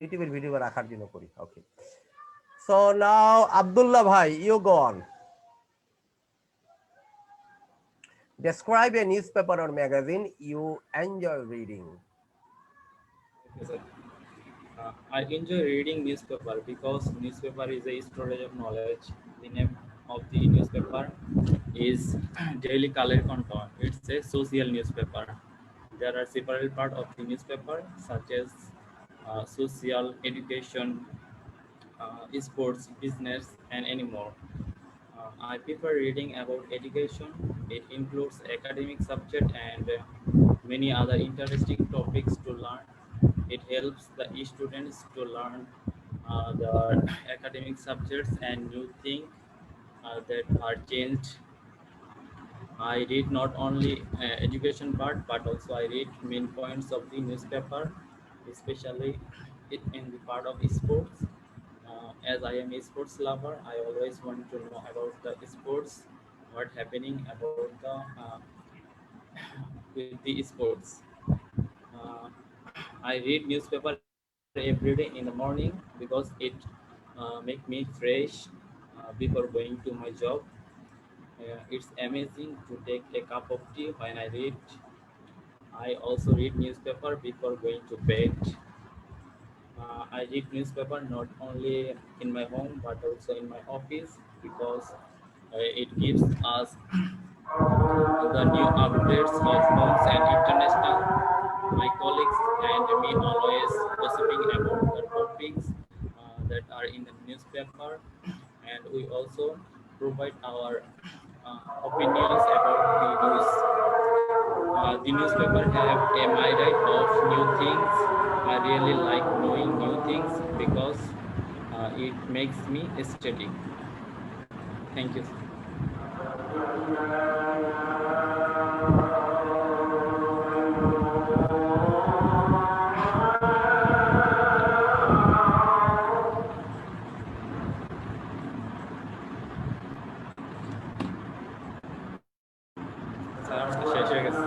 ইউটিউবের ভিডিও রাখার জন্য করি। ওকে, সো নাও আব্দুল্লাহ ভাই, you go on. Describe a newspaper or magazine you enjoy reading. Okay, sir. I enjoy reading newspaper because newspaper is a storage of knowledge. The name of the newspaper is Daily Color Contour. It's a social newspaper. There are several parts of the newspaper such as social, education, sports, business, and any more. I prefer reading about education. It includes academic subject and many other interesting topics to learn. It helps the students to learn the academic subjects and new things that are changed. I read not only education part but also I read main points of the newspaper, especially in the part of sports. As I am a sports lover, I always want to know about the sports, what happening about the with the sports. Uh, I read newspaper every day in the morning because it make me fresh before going to my job. It's amazing to take a cup of tea when I read. I also read newspaper before going to bed. I read newspaper not only in my home but also in my office because it gives us the new updates of homes and international. My colleagues and me always gossiping about the topics that are in the newspaper, and we also provide our opinions about the news. The newspaper have a myriad of new things. I really like knowing new things because it makes me study. Thank you. Sir শেষ হয়ে গেছে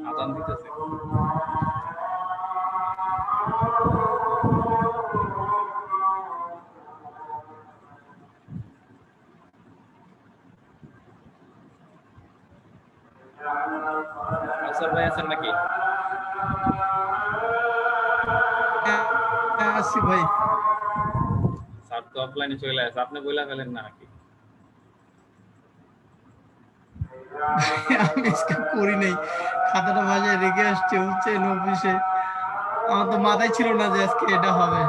আদান দিতেছে answer ভাই আছেন নাকি আসি ভাই। স্যার তো অফলাইনে চলে আসে আপনি বইলা ফেলেন না নাকি আমি আজকে করি নাই, খাতাটা বাসায় রেখে আসছে বুঝছেন অফিসে। আমার তো মাথায় ছিল না যে আজকে এটা হবে।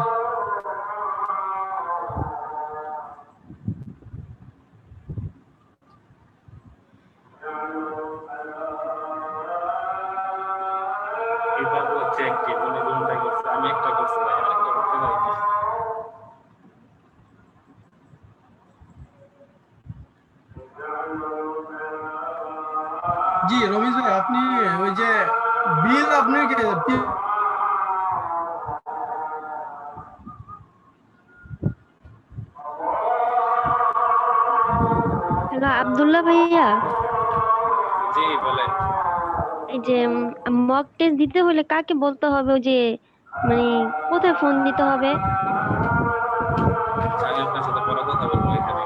বিভাগ হচ্ছে একটি উনি দুটা করছে আমি একটা করছি ভাই আরেকটা করতে পারি না জি রমেশ ভাই, আপনি ওই যে বিল আপনি হ্যালো আব্দুল্লাহ ভাইয়া, জি বলেন এই যে মক টেস্ট দিতে হলে কাকে বলতে হবে? ওই যে মানে কোথায় ফোন দিতে হবে? আমি আপনার সাথে পরে কথা বলবো এখানে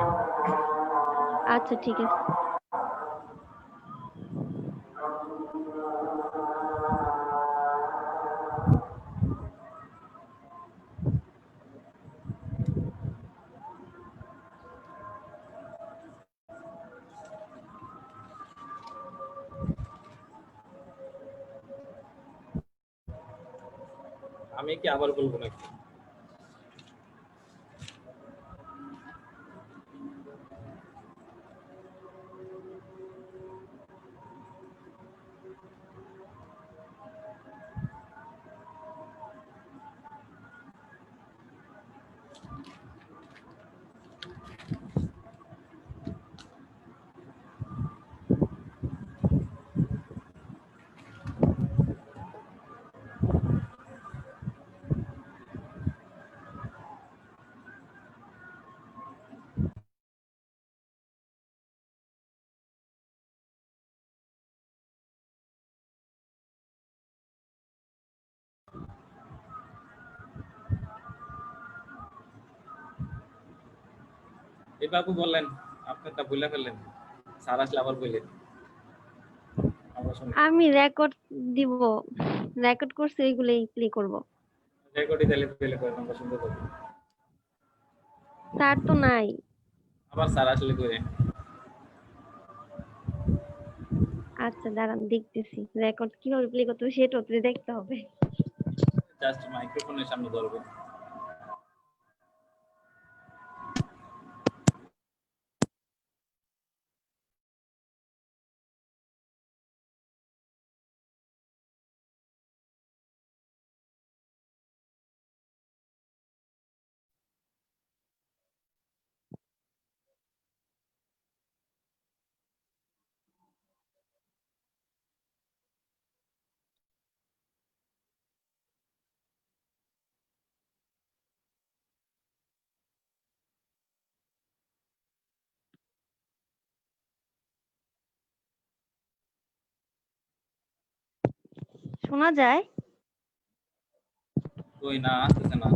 আচ্ছা ঠিক আছে। আমি কি আবার বলবো নাকি এই বাবু বললেন, আপনি তা ভুলে ফেললেন, স্যার আসলে আবার বললেন, আমরা শুনি। আমি রেকর্ড দিব, রেকর্ড করছি এগুলোই প্লে করব। রেকর্ডই তাহলে পেলে করেন, আমরা শুনতে পাবো। স্যার তো নাই। আবার স্যার আসলে করে আচ্ছা দাঁড়ান দেখতেছি রেকর্ড কিভাবে প্লে করতে হবে সেটা তো দেখতে হবে। জাস্ট মাইক্রোফোনের সামনে ধরবেন। শোনা যায়? কই না, আসতেছে না।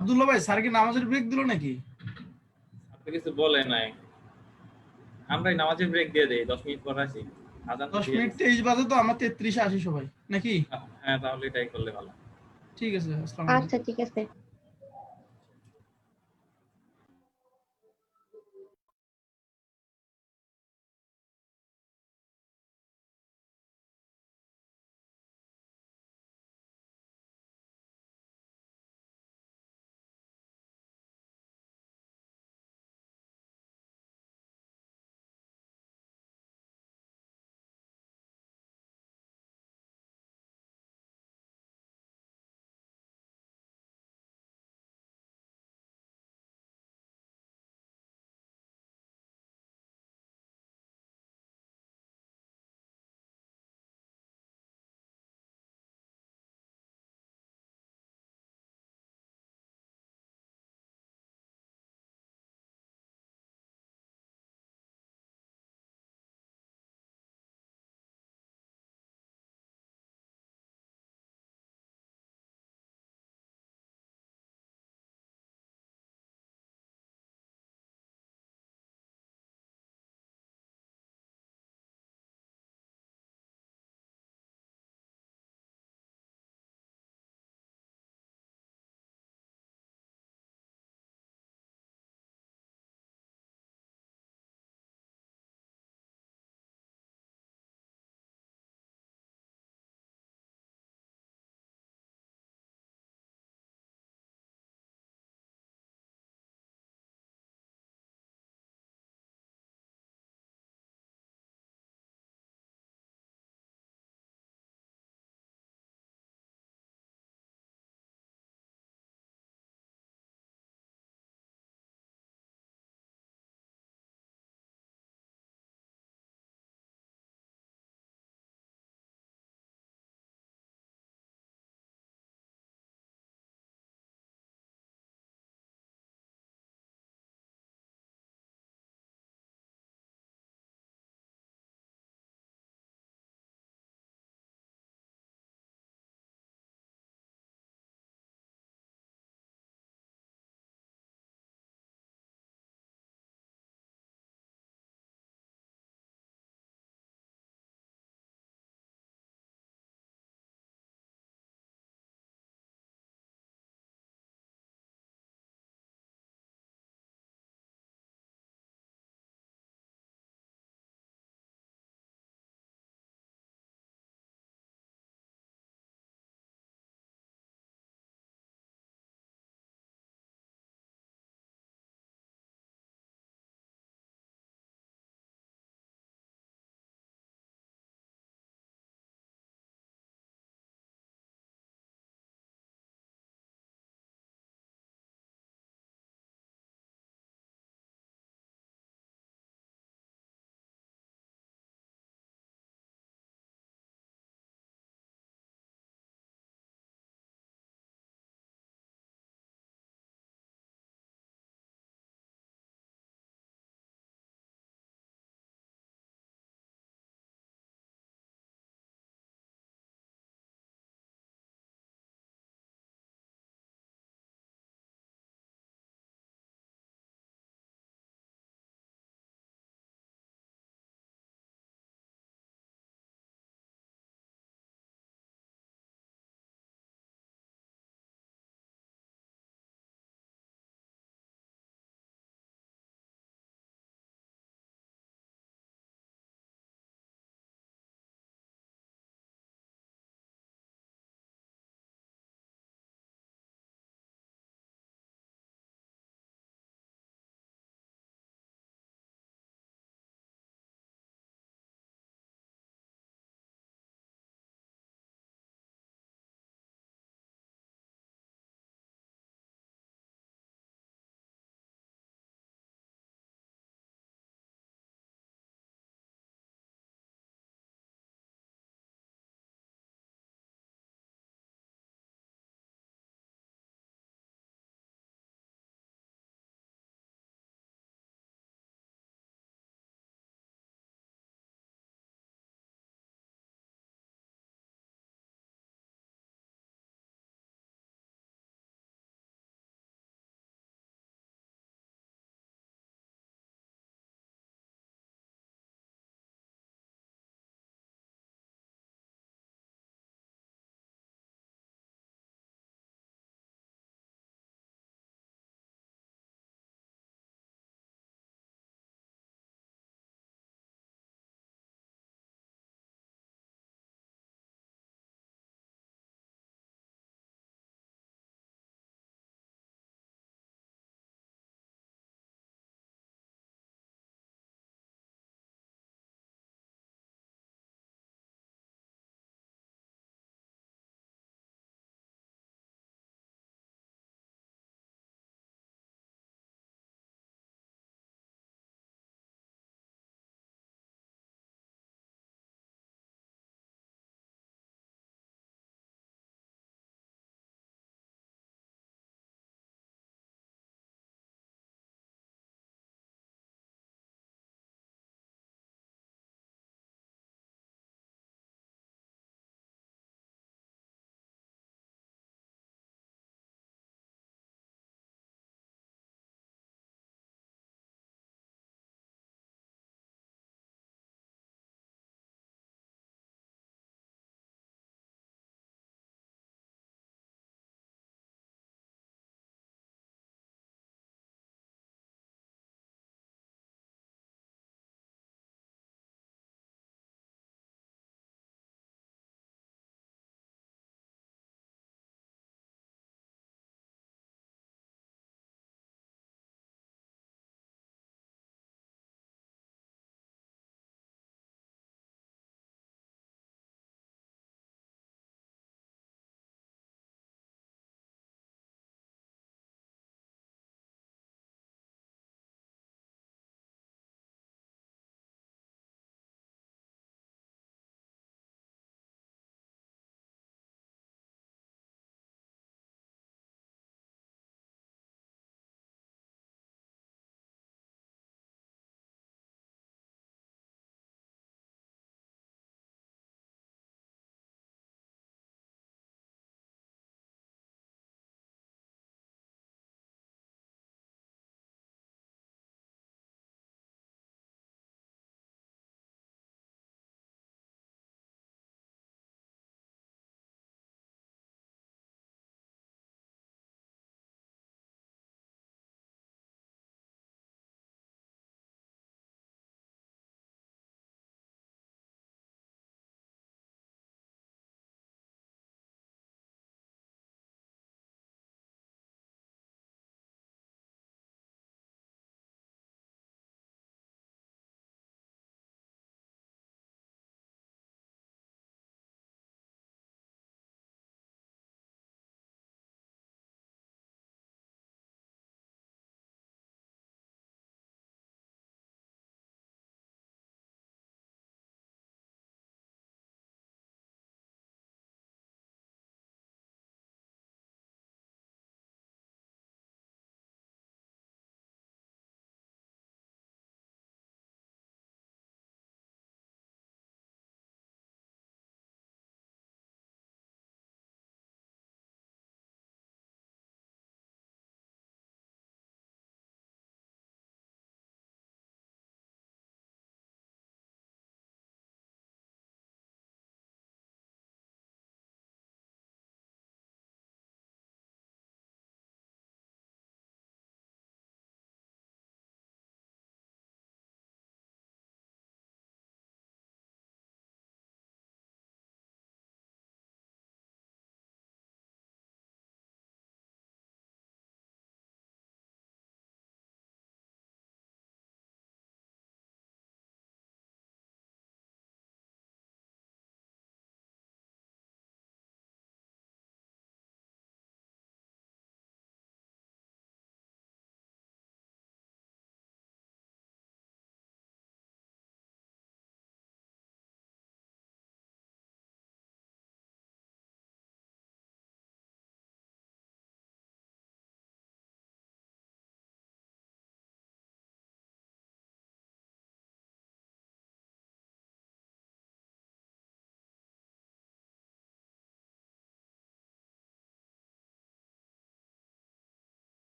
আব্দুল্লাহ ভাই, স্যার কি নামাজের ব্রেক দিল নাকি? আপনি কিছু বলে নাই, আমরাই নামাজের ব্রেক দিয়ে দেই, 10 মিনিট পর আসি। আজান তো 10 দিয়ে মিনিট দিচ্ছে। 23 বাজে, তো আমরা 33-এ আসি সবাই নাকি? হ্যাঁ, তাহলে এটাই করলে ভালো। ঠিক আছে, আসসালামু আলাইকুম। আচ্ছা ঠিক আছে।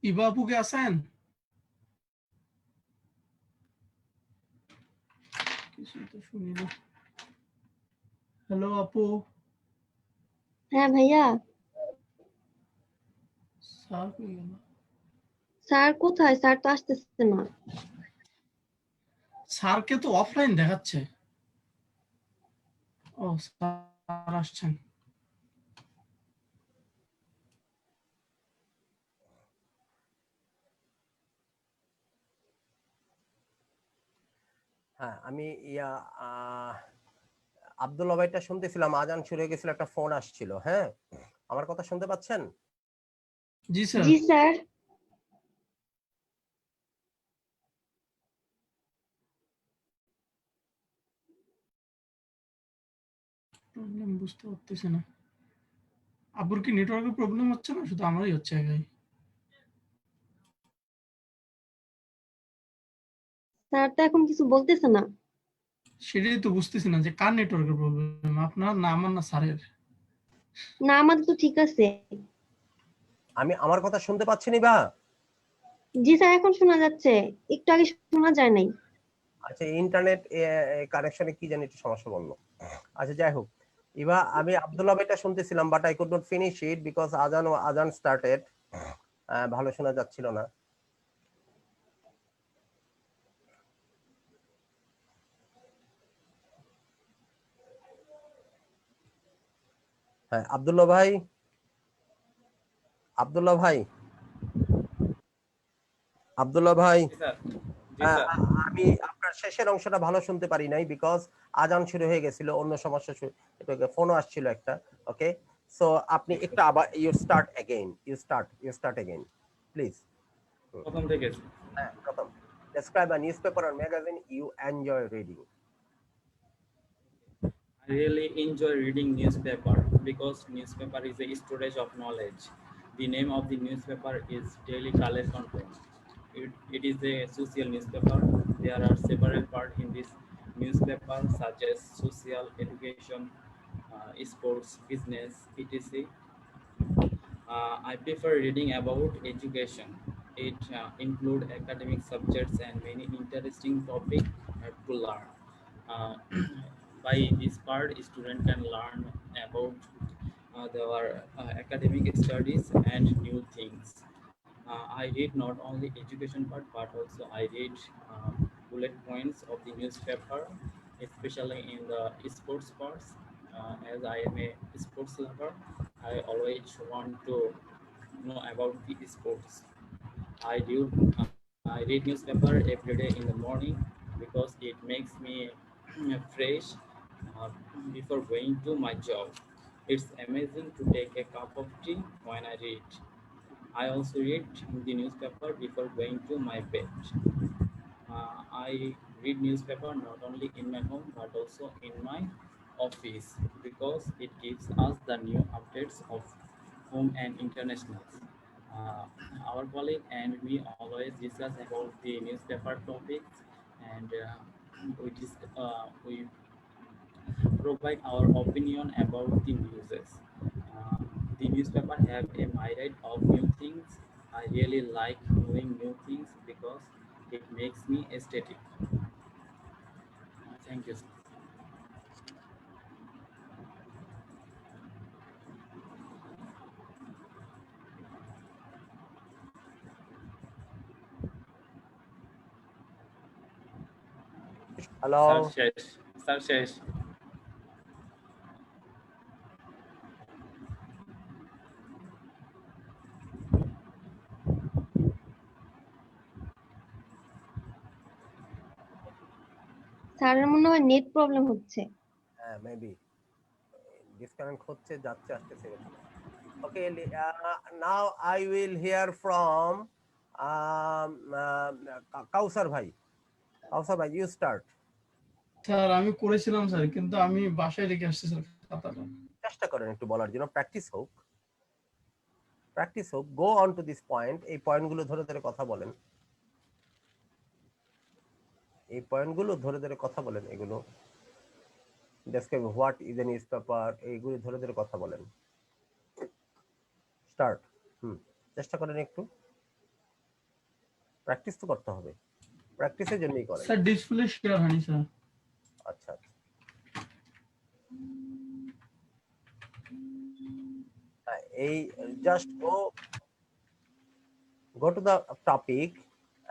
ইবা আপুকে আছেন? কিছুই তো শুনি না। হ্যালো আপু। হ্যাঁ ভাইয়া। স্যার কই গেল? স্যার কোথায়? স্যার তো আসতেছে না। স্যারকে তো অফলাইন দেখাচ্ছে। ও স্যার আসছেন। হ্যাঁ, আমি ইয়া আব্দুল্লাহ ভাইটা শুনতেছিলাম, আজান শুরু হয়ে গেছিল, একটা ফোন আসছিল। হ্যাঁ, আমার কথা শুনতে পাচ্ছেন? জি স্যার। জি স্যার। প্রবলেম বুঝতে পারতেছি না। আব্বুর কি নেটওয়ার্কের প্রবলেম হচ্ছে না, শুধু আমারই হচ্ছে একাই? স্যার তো এখন কিছু বলতেছে না। সেটাই তো বুঝতেছি না যে কার নেটওয়ার্কের প্রবলেম, আপনার না আমার না স্যারের? না, আমাদের তো ঠিক আছে। আমি আমার কথা শুনতে পাচ্ছেন বা? জি স্যার, এখন শোনা যাচ্ছে। একটু আগে শোনা যায় নাই। আচ্ছা, ইন্টারনেট কানেকশনে কি জানি একটু সমস্যা বললো। আচ্ছা, যাই হোক, এবার আমি আব্দুল্লাহ ভাইটা শুনতেছিলাম, but I could not finish it because azan started. ভালো শোনা যাচ্ছিল না। হ্যাঁ, আব্দুল্লাহ ভাই, আব্দুল্লাহ ভাই, আব্দুল্লাহ ভাই, জি স্যার। জি আহ, স্যার। আমি আপনার শেষের অংশটা ভালো শুনতে পারি নাই বিকজ আজান শুরু হয়ে গেছিল, অন্য সমস্যা ফোনও আসছিল একটা। ওকে, সো আপনি একটু আবার ইউ স্টার্ট এগেইন প্লিজ। প্রথম থেকে। হ্যাঁ, প্রথম describe a newspaper or magazine you enjoy reading. I really enjoy reading newspaper because newspaper is a storage of knowledge. The name of the newspaper is Daily Color Content. It is a social newspaper. There are several parts in this newspaper such as social, education, sports, business, etc. I prefer reading about education. It include academic subjects and many interesting topics to learn. Uh, by this part, student can learn about their academic studies and new things. I read not only education part but also I read bullet points of the newspaper, especially in the sports parts. As I am a sports lover, I always want to know about the sports. I do. I read newspaper every day in the morning because it makes me fresh uh, before going to my job. It's amazing to take a cup of tea when I read. I also read the newspaper before going to my bed. I read newspaper not only in my home but also in my office because it gives us the new updates of home and international. Uh, our colleague and we always discuss about the newspaper topics and we provide our opinion about the newses. Uh, the newspaper have a myriad of new things. I really like knowing new things because it makes me aesthetic. Thank you. Sir Hello. Shesh. Sir Shesh. স্যারের মনে হয় net problem হচ্ছে। হ্যাঁ, maybe disconnect হচ্ছে, যাচ্ছে, আসতেছে এরকম। Okay, now I will hear from Kausar ভাই। কাউসার ভাই, ইউ স্টার্ট। স্যার আমি করেছিলাম স্যার, কিন্তু আমি বাসায় রেখে আসছি স্যার খাতাটা। চেষ্টা করেন একটু বলার জন্য, প্র্যাকটিস হোক, প্র্যাকটিস হোক। Go on to this point, এই পয়েন্টগুলো ধরে ধরে কথা বলেন, এই পয়েন্টগুলো ধরে ধরে কথা বলেন। এগুলো describe what is a news paper, এইগুলো ধরে ধরে কথা বলেন। স্টার্ট। চেষ্টা করেন একটু। প্র্যাকটিস তো করতে হবে, প্র্যাকটিসের জন্যই করেন। স্যার ডিসপ্লে শেয়ার হয়নি স্যার। আচ্ছা আচ্ছা, এই just go to the topic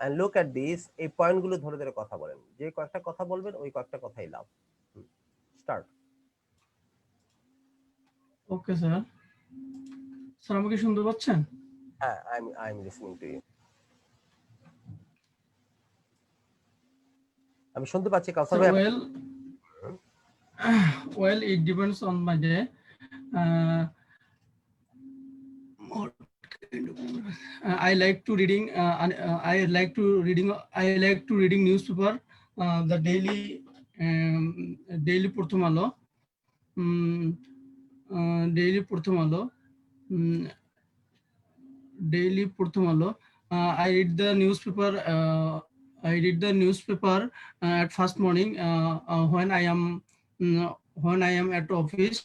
and look at this, এই পয়েন্টগুলো ধরে ধরে কথা বলেন, যে কয়েকটা কথা বলবেন ওই কয়েকটা কথাই লাভ। স্টার্ট। Okay sir. স্যার আমাকে শুনতে পাচ্ছেন? হ্যাঁ, I am listening to you. আমি শুনতে পাচ্ছি কাউসার ভাই। Well, it depends on my day. What kind of- I like to reading. I like to reading newspaper. The daily Pratham Alo. Daily Pratham Alo. Daily Pratham Alo. I read the newspaper. At first morning when I am at office.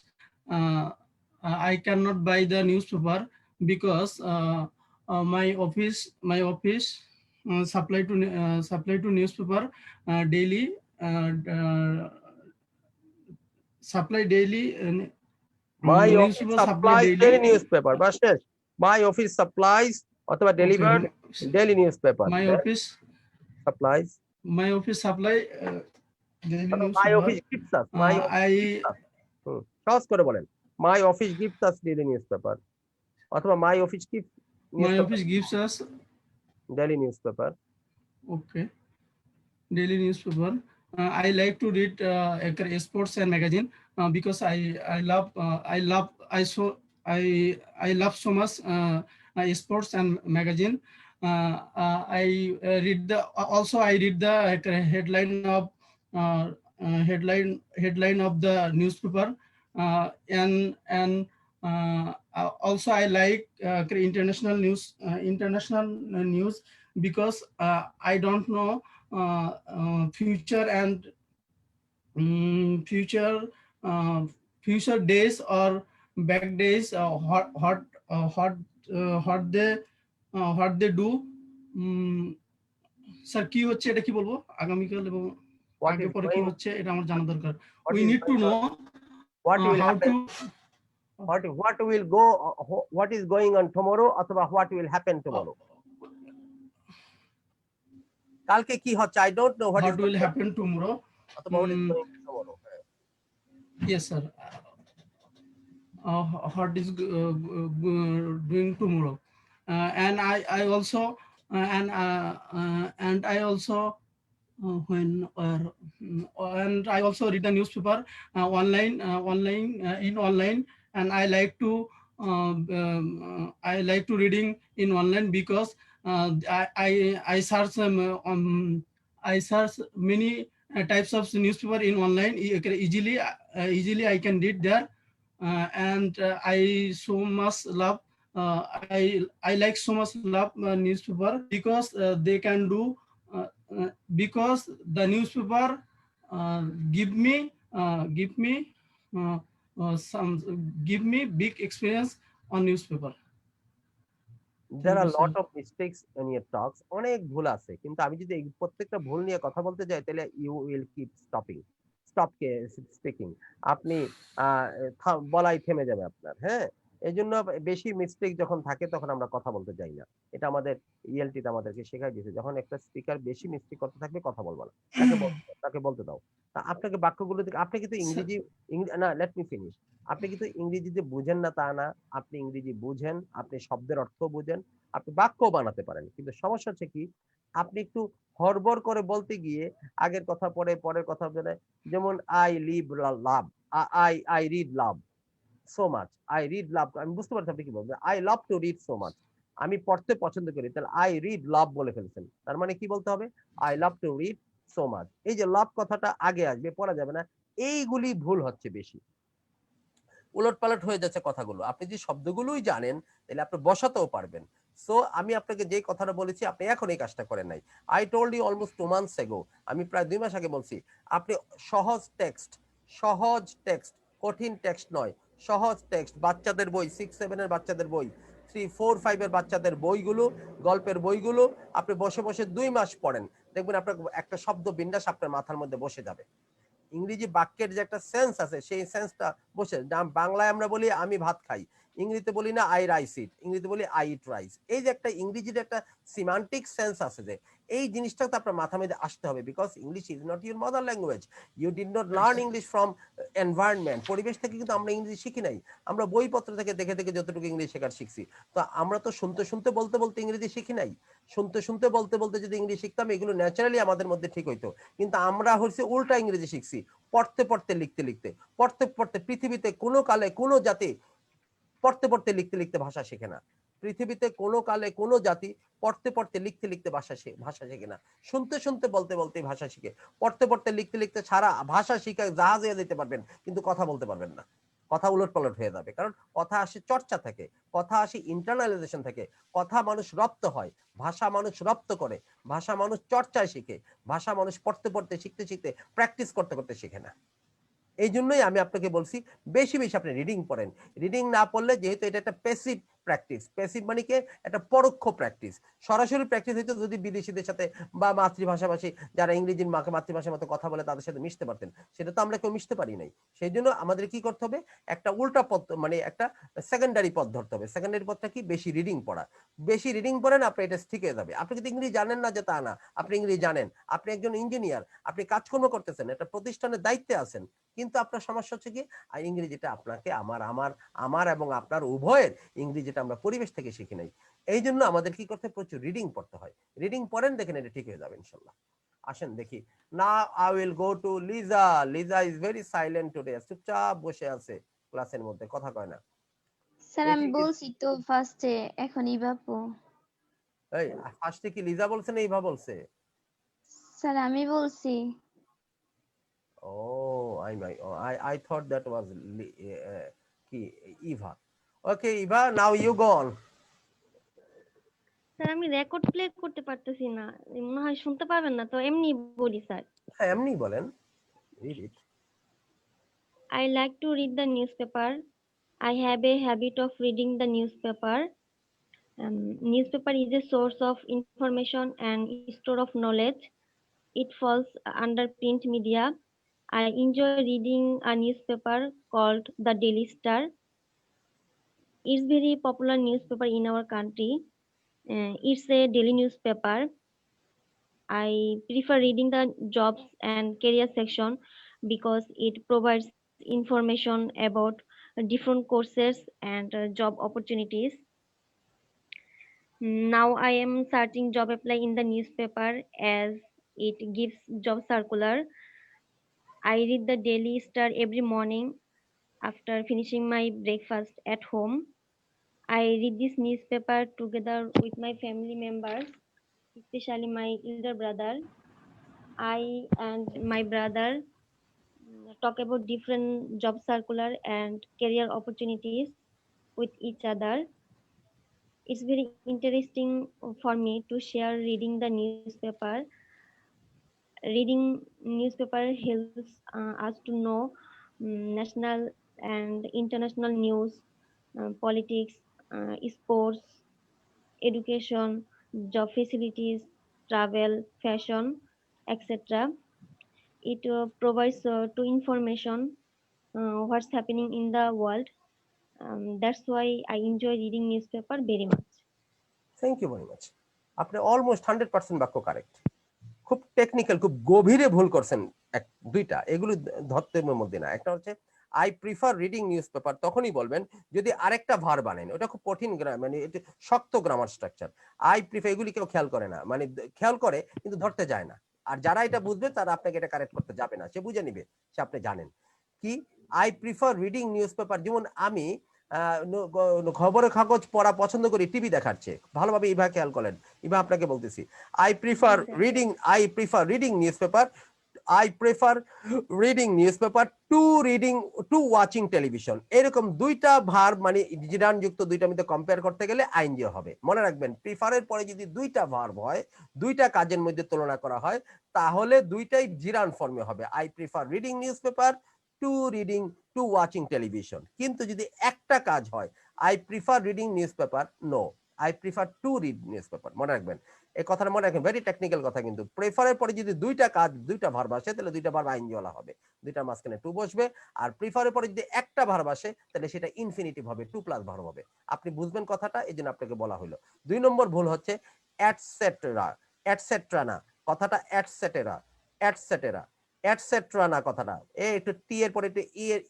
I cannot buy the newspaper because my office supply to newspaper daily. Supply daily. My office newspaper supply supplies daily. daily newspaper, বাস শেষ। My office supplies অথবা delivered daily newspaper. My Then office supplies. supply daily My newspaper. office gives us. My office gives us. সহজ করে বলেন। My office gives us daily newspaper. অথবা my office gives My office gives us daily newspaper. okay daily newspaper. I like to read sports and magazine because I love so much sports and magazine. I read the headline of the newspaper, and also I like international news because I don't know future and future days or back days, what they do. Sir কি হচ্ছে এটা কি বলবো আগামীকাল এবং What আগে is পরে কি going- হচ্ছে এটা আমার জানা দরকার। what We is need to going know What will how happen? to What will go? What is going on tomorrow? অথবা what will happen tomorrow? কালকে কি হচ্ছে? I don't know what what is will going on. happen tomorrow. অথবা what is going on tomorrow. Yes, sir. What is doing tomorrow, and I also when and I also read the newspaper online in online, and I like to reading in online because I search I search many types of newspaper in online easily I can read there. And I so much love I like so much love newspaper because they can do because the newspaper give me big experience on newspaper. There are a Thank you, lot sir. of mistakes in your talks. অনেক ভুল আছে, কিন্তু আমি যদি এই প্রত্যেকটা ভুল নিয়ে কথা বলতে যাই তাহলে you will keep stop speaking. আপনি বলাই থেমে যাবে আপনার। হ্যাঁ, এই জন্য বেশি মিস্টেক যখন থাকে তখন আমরা কথা বলতে যাই না। এটা আমাদের ইএলটিতে আমাদেরকে শেখাই দিয়েছে, যখন একটা স্পিকার বেশি মিস্টেক করতে থাকবে কথা বলবো না, তাকে বলতে দাও। তা আপনাকে বাক্যগুলো আপনি কিন্তু না, লেট মি ফিনিশ। আপনি কিন্তু ইংরেজিতে বুঝেন না তা না, আপনি ইংরেজি বুঝেন, আপনি শব্দের অর্থ বুঝেন, আপনি বাক্য বানাতে পারেন, কিন্তু সমস্যা হচ্ছে কি আপনি একটু হড়বড় করে বলতে গিয়ে আগের কথা পরের কথা বলে, যেমন I read love so much, I read love, আমি বুঝতে পারছি আপনি কি বলবেন, I love to read so much, আমি পড়তে পছন্দ করি, তাহলে আই রিড লাভ বলে ফেলছেন, তার মানে কি বলতে হবে, I love to read so much. এই যে লাভ কথাটা আগে আসবে, পড়া যাবে না, এইগুলি ভুল হচ্ছে বেশি, উলটপালট হয়ে যাচ্ছে কথাগুলো। আপনি যে শব্দগুলোই জানেন তাহলে আপনি বসাতেও পারবেন। সো আমি আপনাকে যে কথাটা বলেছি আপনি এখন এই কাজটা করেন নাই। I told you almost 2 months ago, আমি প্রায় 2 মাস আগে বলছি আপনি সহজ টেক্সট, কঠিন টেক্সট নয়, সহজ টেক্সট, বাচ্চাদের বই 6-7 এর বাচ্চাদের বই 3, 4, 5 এর বাচ্চাদের বইগুলো, গল্পের বইগুলো আপনি বসে বসে 2 মাস পড়েন, দেখবেন আপনার একটা শব্দ বিন্যাস আপনার মাথার মধ্যে বসে যাবে। ইংরেজি বাক্যের যে একটা সেন্স আছে সেই সেন্সটা বসে, বাংলায় আমরা বলি আমি ভাত খাই, ইংরেজিতে বলি না আই রাইস ইট, ইংরেজিতে বলি আই ইট রাইস। এই যে একটা ইংরেজির একটা সিমান্টিক সেন্স আছে, যে এই জিনিসটা তো আপনার মাথা মধ্যে আসতে হবে, because English is not your mother language. You did not learn English from environment, পরিবেশ থেকে কিন্তু আমরা ইংরেজি শিখি নাই, আমরা বইপত্র থেকে দেখে দেখে যতটুকু ইংলিশ শেখার শিখছি। তো আমরা তো শুনতে শুনতে বলতে বলতে ইংরেজি শিখি নাই, শুনতে শুনতে বলতে বলতে যদি ইংলিশ শিখতাম এগুলো ন্যাচারালি আমাদের মধ্যে ঠিক হইতো। কিন্তু আমরা হচ্ছে উল্টা ইংরেজি শিখছি, পড়তে পড়তে লিখতে লিখতে, পড়তে পড়তে। পৃথিবীতে কোনো কালে কোনো জাতি পড়তে পড়তে লিখতে লিখতে ভাষা শেখে না। পৃথিবীতে কোনো কালে কোনো জাতি পড়তে পড়তে লিখতে লিখতে ভাষা শেখে না, শুনতে শুনতে বলতে বলতে ভাষা শিখে। পড়তে পড়তে লিখতে লিখতে সারা ভাষা শিখে জাহাজে যেতে পারবেন, কিন্তু কথা বলতে পারবেন না, কথা উলট পালট হয়ে যাবে। কারণ কথা আসে চর্চা থেকে, কথা আসে ইন্টারনালাইজেশন থেকে। কথা মানুষ রপ্ত হয়, ভাষা মানুষ রপ্ত করে, ভাষা মানুষ চর্চায় শিখে, ভাষা মানুষ পড়তে পড়তে শিখতে শিখতে প্র্যাকটিস করতে করতে শিখে না। এই জন্যই আমি আপনাকে বলছি বেশি বেশি আপনি রিডিং পড়েন। রিডিং না পড়লে, যেহেতু এটা একটা প্যাসিভ প্র্যাকটিস, প্যাসিভ মানে কি একটা পরোক্ষ প্র্যাকটিস। সরাসরি প্র্যাকটিস হইতো যদি বিদেশিদের সাথে বা মাতৃভাষাভাষী যারা ইংরেজির মাতৃভাষার মতো কথা বলে তাদের সাথে মিশতে পারতেন, সেটা তো আমরা কেউ মিশতে পারি নাই। সেই জন্য আমাদের কি করতে হবে, একটা উল্টা পথ, মানে একটা সেকেন্ডারি পথ ধরতে হবে। সেকেন্ডারি পথটা কি, বেশি রিডিং পড়া। বেশি রিডিং পড়েন, আপনি এটা ঠিক হয়ে যাবে। আপনি যদি ইংরেজি জানেন না যে তা না, আপনি ইংরেজি জানেন, আপনি একজন ইঞ্জিনিয়ার, আপনি কাজকর্ম করতেছেন, একটা প্রতিষ্ঠানের দায়িত্বে আছেন, কিন্তু আপনার সমস্যা হচ্ছে কি, আর ইংরেজিটা আপনাকে আমার এবং আপনার উভয়ের ইংরেজিটা আমরা পরিবেশ থেকে শিখি নাই। এই জন্য আমাদের কি করতে, প্রচুর রিডিং পড়তে হয়। রিডিং পড়েন, দেখেন এটা ঠিক হয়ে যাবে ইনশাল্লাহ। আসেন দেখি, না I will go to Liza. Liza is very silent today, চুপচাপ বসে আছে ক্লাসের মধ্যে, কথা কয় না। স্যার আমি বলছি তো ফার্স্টে, এখন ইভাপু। এই ফার্স্টে কি লিজা বলছে না ইভা বলছে? স্যার আমি বলছি। Oh, I thought that was Eva. Okay, Eva, now you go on. Sir আমি রেকর্ড প্লে করতে পারতেছি না, মনে হয় শুনতে পারবেন না, তো এমনি বলি স্যার। হ্যাঁ, এমনি বলেন। Read it. I like to read the newspaper. I have a habit of reading the newspaper. Newspaper is a source of information and store of knowledge. It falls under print media. I enjoy reading a newspaper called The Daily Star. It's very popular newspaper in our country. It's a daily newspaper. I prefer reading the jobs and career section because it provides information about different courses and job opportunities. Now I am searching job apply in the newspaper as it gives job circular. I read the Daily Star every morning after finishing my breakfast at home. I read this newspaper together with my family members, especially my elder brother. I and my brother talk about different job circular and career opportunities with each other. It's very interesting for me to share reading the newspaper. Reading newspaper helps us to know national and international news, politics, sports, education, job facilities, travel, fashion, etc. It provides to information what's happening in the world. That's why I enjoy reading newspaper very much. Thank you very much. আপনি almost 100% বাক্য correct. খুব technical, খুব গভীরে ভুল করছেন দুইটা, এগুলো ধর্তের মধ্যে না। একটা হচ্ছে I prefer reading news paper, তখনই বলবেন যদি আরেকটা ভার্ব আনেন, ওটা খুব কঠিন মানে এটা শক্ত গ্রামার স্ট্রাকচার। আই প্রিফার, এগুলি কেউ খেয়াল করে না, মানে খেয়াল করে কিন্তু ধরতে যায় না। আর যারা এটা বুঝবে তারা আপনাকে এটা কারেক্ট করতে যাবে না, সে বুঝে নিবে সে আপনি জানেন কি। I prefer reading news paper, যেমন আমি খবরের কাগজ পড়া পছন্দ করি টিভি দেখার চেয়ে। ভালোভাবে ইভা খেয়াল করেন, ইভা আপনাকে বলতেছি I prefer reading newspaper. I prefer reading newspaper to watching television. এরকম দুইটা ভার্ব মানে জিরান যুক্ত দুইটা মধ্যে কম্পেয়ার করতে গেলে আইএনজি হবে। মনে রাখবেন, প্রিফারের পরে যদি দুইটা ভার্ব হয়, দুইটা কাজের মধ্যে তুলনা করা হয়, তাহলে দুইটাই জিরান ফর্মে হবে। I prefer reading newspaper to watching television. কিন্তু যদি একটা কাজ হয়, I prefer reading newspaper, no, I prefer to read newspaper. মনে রাখবেন এই কথাটা, মনে রাখবেন, ভেরি টেকনিক্যাল কথা। কিন্তু প্রেফারের পরে যদি দুইটা কাজ, দুইটা ভার্ব আসে, তাহলে দুইটা ভার্ব আইএনজি ওয়ালা হবে, দুইটার মাঝখানে টু বসবে। আর প্রিফারের পরে যদি একটা ভার্ব আসে, তাহলে সেটা ইনফিনিটিভ হবে, টু প্লাস ভার্ব হবে। আপনি বুঝবেন কথাটা, এই জন্য আপনাকে বলা হলো। 2 নম্বর ভুল হচ্ছে এটসেট্রা, এটসেট্রা না, কথাটা এটসেটেরা, এটসেটেরা, এটসেট্রা না কথাটা। একটু টি এর পরে একটু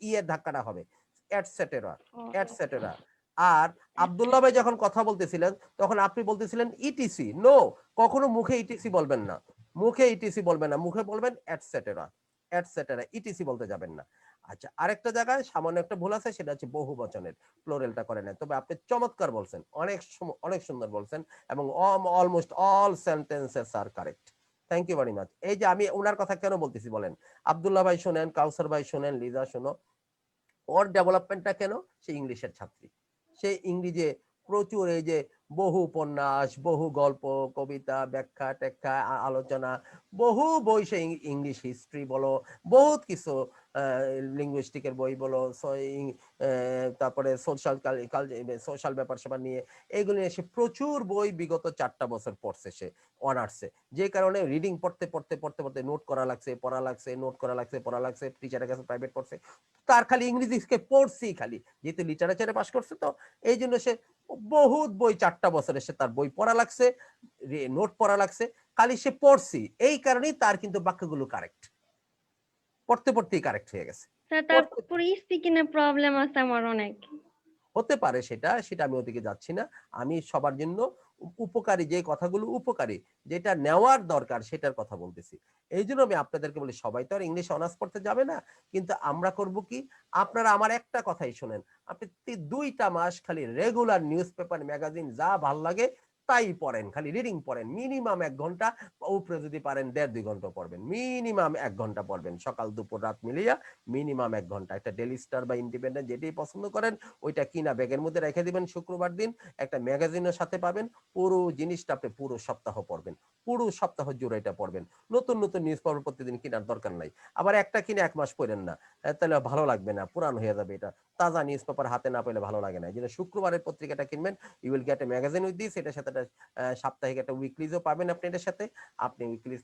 ই এর ধাক্কাটা হবে, এটসেটেরা, এটসেটেরা। আর আব্দুল্লাহ ভাই যখন কথা বলতেছিলেন তখন আপনি বলতেছিলেন ইটিসি, নো, কখনো মুখে ইটিসি বলবেন না, মুখে ইটিসি বলবেন না, মুখে বলবেন এটসেটেরা, এটসেটেরা, ইটিসি বলতে যাবেন না। আচ্ছা, আরেকটা জায়গায় সামান্য একটা ভুল আছে, সেটা হচ্ছে বহু বচনের প্লোরালটা করে নেন। তবে আপনি চমৎকার বলছেন, অনেক সুন্দর বলছেন, এবং almost all sentences are correct. Thank you very much. এই যে আমি ওনার কথা কেন বলতেছি বলেন, আব্দুল্লাহ ভাই শোনেন, কাউসার ভাই শোনেন, লিজা শোনো, ওর ডেভেলপমেন্টটা কেন, সে ইংলিশের ছাত্রী, সে ইংরেজি প্রচুর, এই যে বহু উপন্যাস, বহু গল্প, কবিতা, ব্যাখ্যা ট্যাখ্যা, আলোচনা, বহু বই, সে ইংলিশ হিস্ট্রি বলো, বহুত কিছু, লিঙ্গুইস্টিকের বই বলো, তারপরে সোশ্যাল ব্যাপার স্যাপার নিয়ে, এইগুলো নিয়ে সে প্রচুর বই বিগত 4টা বছর পড়ছে সে অনার্সে। যে কারণে রিডিং পড়তে পড়তে পড়তে পড়তে নোট করা লাগছে, পড়া লাগছে, নোট করা লাগছে, পড়া লাগছে, টিচারের কাছে প্রাইভেট পড়ছে, তার খালি ইংরেজিকে পড়ছি খালি, যেহেতু লিটারেচারে পাস করছে, তো এই জন্য সে বহুত বই, 4টা বছরে সে তার বই পড়া লাগছে, নোট পড়া লাগছে, খালি সে পড়ছি, এই কারণেই তার কিন্তু বাক্যগুলো কারেক্ট, পড়তে পড়তেই কারেক্ট হয়ে গেছে। স্যার তারপরে স্পিকিং এর প্রবলেম আছে আমার অনেক। হতে পারে, সেটা আমি ওদিকে যাচ্ছি না। আমি সবার জন্য উপকারী যে কথাগুলো উপকারী, যেটা নেওয়ার দরকার সেটার কথা বলতেছি। এই জন্য আমি আপনাদেরকে বলি, সবাই তো আর ইংলিশ অনার্স পড়তে যাবে না, কিন্তু আমরা করব কি, আপনারা আমার একটা কথাই শোনেন, আপনি 2টা মাস খালি রেগুলার নিউজ পেপার, ম্যাগাজিন, যা ভাল লাগে তাই পড়েন, খালি রিডিং পড়েন, মিনিমাম 1 ঘন্টা, উপরে যদি পারেন 1.5-2 ঘন্টা পড়বেন, মিনিমাম 1 ঘন্টা পড়বেন, সকাল দুপুর রাত মিলিয়া মিনিমাম 1 ঘন্টা। একটা ডেইলি স্টার বা ইন্ডিপেন্ডেন্ট যেটাই পছন্দ করেন ওইটা কিনা ব্যাগের মধ্যে রেখে দিবেন, শুক্রবার দিন একটা ম্যাগাজিনের সাথে পাবেন, পুরো জিনিসটা আপনি পুরো সপ্তাহ পড়বেন, পুরো সপ্তাহ জুড়ে এটা পড়বেন। নতুন নতুন নিউজ পেপার প্রতিদিন কেনার দরকার নাই, আবার একটা কিনে 1 মাস পড়েন না, তাহলে ভালো লাগবে না, পুরান হয়ে যাবে। এটা তাজা নিউজ পেপার হাতে না পেলে ভালো লাগে না। এই জন্য শুক্রবারের পত্রিকাটা কিনবেন, you will get a magazine with this, এটার সাথে একটা সাপ্তাহিক একটা উইকলিজও পাবেন আপনি এটার সাথে। আপনি উইকলিজ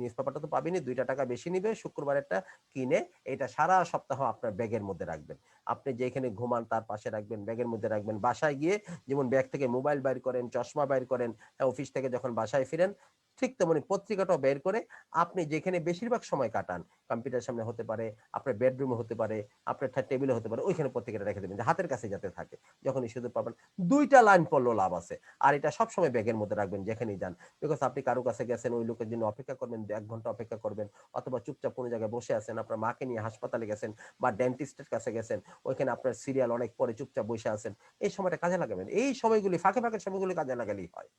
নিউজ পেপারটা তো পাবেনই, 2টা টাকা বেশি নিবে, শুক্রবারেরটা কিনে এটা সারা সপ্তাহ আপনার ব্যাগের মধ্যে রাখবেন। আপনি যেখানে ঘুমান তার পাশে রাখবেন, ব্যাগের মধ্যে রাখবেন। বাসায় গিয়ে যেমন ব্যাগ থেকে মোবাইল বাইর করেন, চশমা বাইর করেন, অফিস থেকে যখন বাসায় ফিরেন, ঠিক তেমনি পত্রিকাটাও বের করে আপনি যেখানে বেশিরভাগ সময় কাটান, কম্পিউটার সামনে হতে পারে, আপনার বেডরুমে হতে পারে, আপনার টেবিলে হতে পারে, ওইখানে পত্রিকাটা রেখে দেবেন, হাতের কাছে যাতে থাকে, যখনই সুযোগ পাবেন 2টা লাইন পড়লেও লাভ আছে। আর এটা সবসময় ব্যাগের মধ্যে রাখবেন যেখানেই যান, বিকজ আপনি কারো কাছে গেছেন, ওই লোকের জন্য অপেক্ষা করবেন, 1 ঘন্টা অপেক্ষা করবেন, অথবা চুপচাপ কোনো জায়গায় বসে আছেন, আপনার মাকে নিয়ে হাসপাতালে গেছেন বা ডেন্টিস্টের কাছে গেছেন, ওইখানে আপনার সিরিয়াল অনেক পরে চুপচাপ বসে আছেন, এই সময়টা কাজে লাগাবেন। এই সময়গুলি ফাঁকে ফাঁকে সময়গুলি কাজে লাগালেই হয়,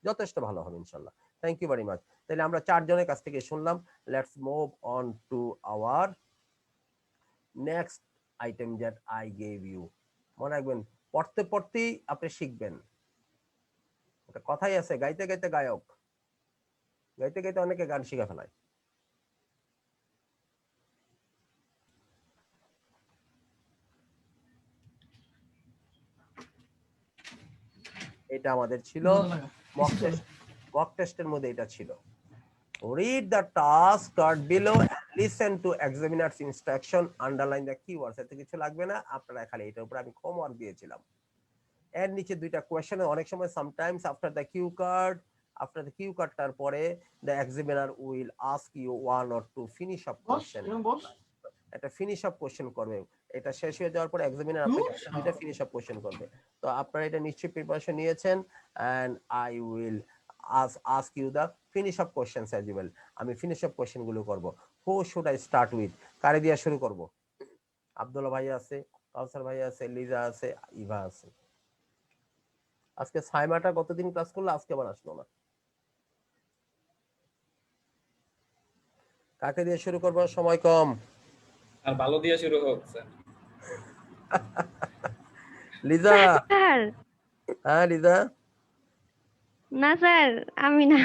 যথেষ্ট ভালো হবে ইনশাল্লাহ। Thank you very much. তাহলে আমরা 4 জনের কাছ থেকে শুনলাম, let's move on to our next item that I gave you. মনে রাখবেন, পড়তে পড়তেই আপনি শিখবেন। একটা কথাই আছে, গাইতে গাইতে গায়ক, গাইতে গাইতে অনেকে গান শিখে ফেলায়। এটা আমাদের ছিল মক টেস্টের মধ্যে, এটা ছিল। Read the task card below and listen to examiner's instruction, underline the keywords। এতে কিছু লাগবে না, আপনারা খালি এটার উপর আমি হোমওয়ার্ক দিয়েছিলাম। এর নিচে 2টা কোয়েশ্চেন, অনেক সময় সামটাইমস আফটার দ্য কিউ কার্ডটার পরে the examiner will ask you 1 or 2 finish up question, একটা ফিনিশ আপ কোশ্চেন করবে। এটা শেষ হয়ে যাওয়ার পর এক্সামিনার আপনাকে 2টা ফিনিশ আপ কোশ্চেন করবে। তো আপনারা এটা নিশ্চয়ই প্রিপারেশন নিয়েছেন, and I will ask you the finish up questions as well। আমি ফিনিশ আপ কোশ্চেন গুলো করব। Who should I start with, কারে দিয়ে শুরু করব? আব্দুল্লাহ ভাই আছে, কাউসার ভাই আছে, লিজা আছে, ইভা আছে। আজকে সাইমাটা কতদিন ক্লাস করলো, আজকে আবার আসলো না। কাকে দিয়ে শুরু করব? সময় কম। আর ভালো দিয়ে শুরু হোক স্যার। লিজা। স্যার হ্যাঁ লিজা। না স্যার, আমি না।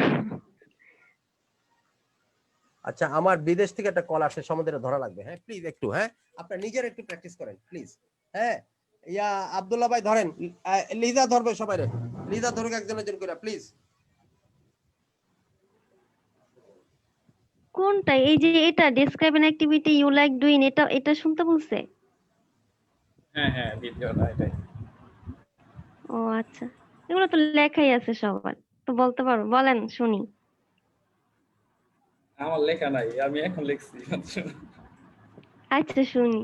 আচ্ছা, আমার বিদেশ থেকে একটা কল আসে, সম্বন্ধে ধরা লাগবে। হ্যাঁ প্লিজ একটু, হ্যাঁ আপনার নিজের একটু প্র্যাকটিস করেন প্লিজ। হ্যাঁ ইয়া আব্দুল্লাহ ভাই ধরেন, লিজা ধরবে সবাই, লিজা ধরুক একজন একজন করে প্লিজ। কোনটা? এই যে এটা describe an activity you like doing, এটা শুনতে বলছে? হ্যাঁ হ্যাঁ, দ্বিতীয়টা এটাই। ও আচ্ছা, এগুলো তো লেখাই আছে সবার, তো বলতে পারো, বলেন শুনি। আমার লেখা নাই, আমি এখন লিখছি। আচ্ছা শুনি।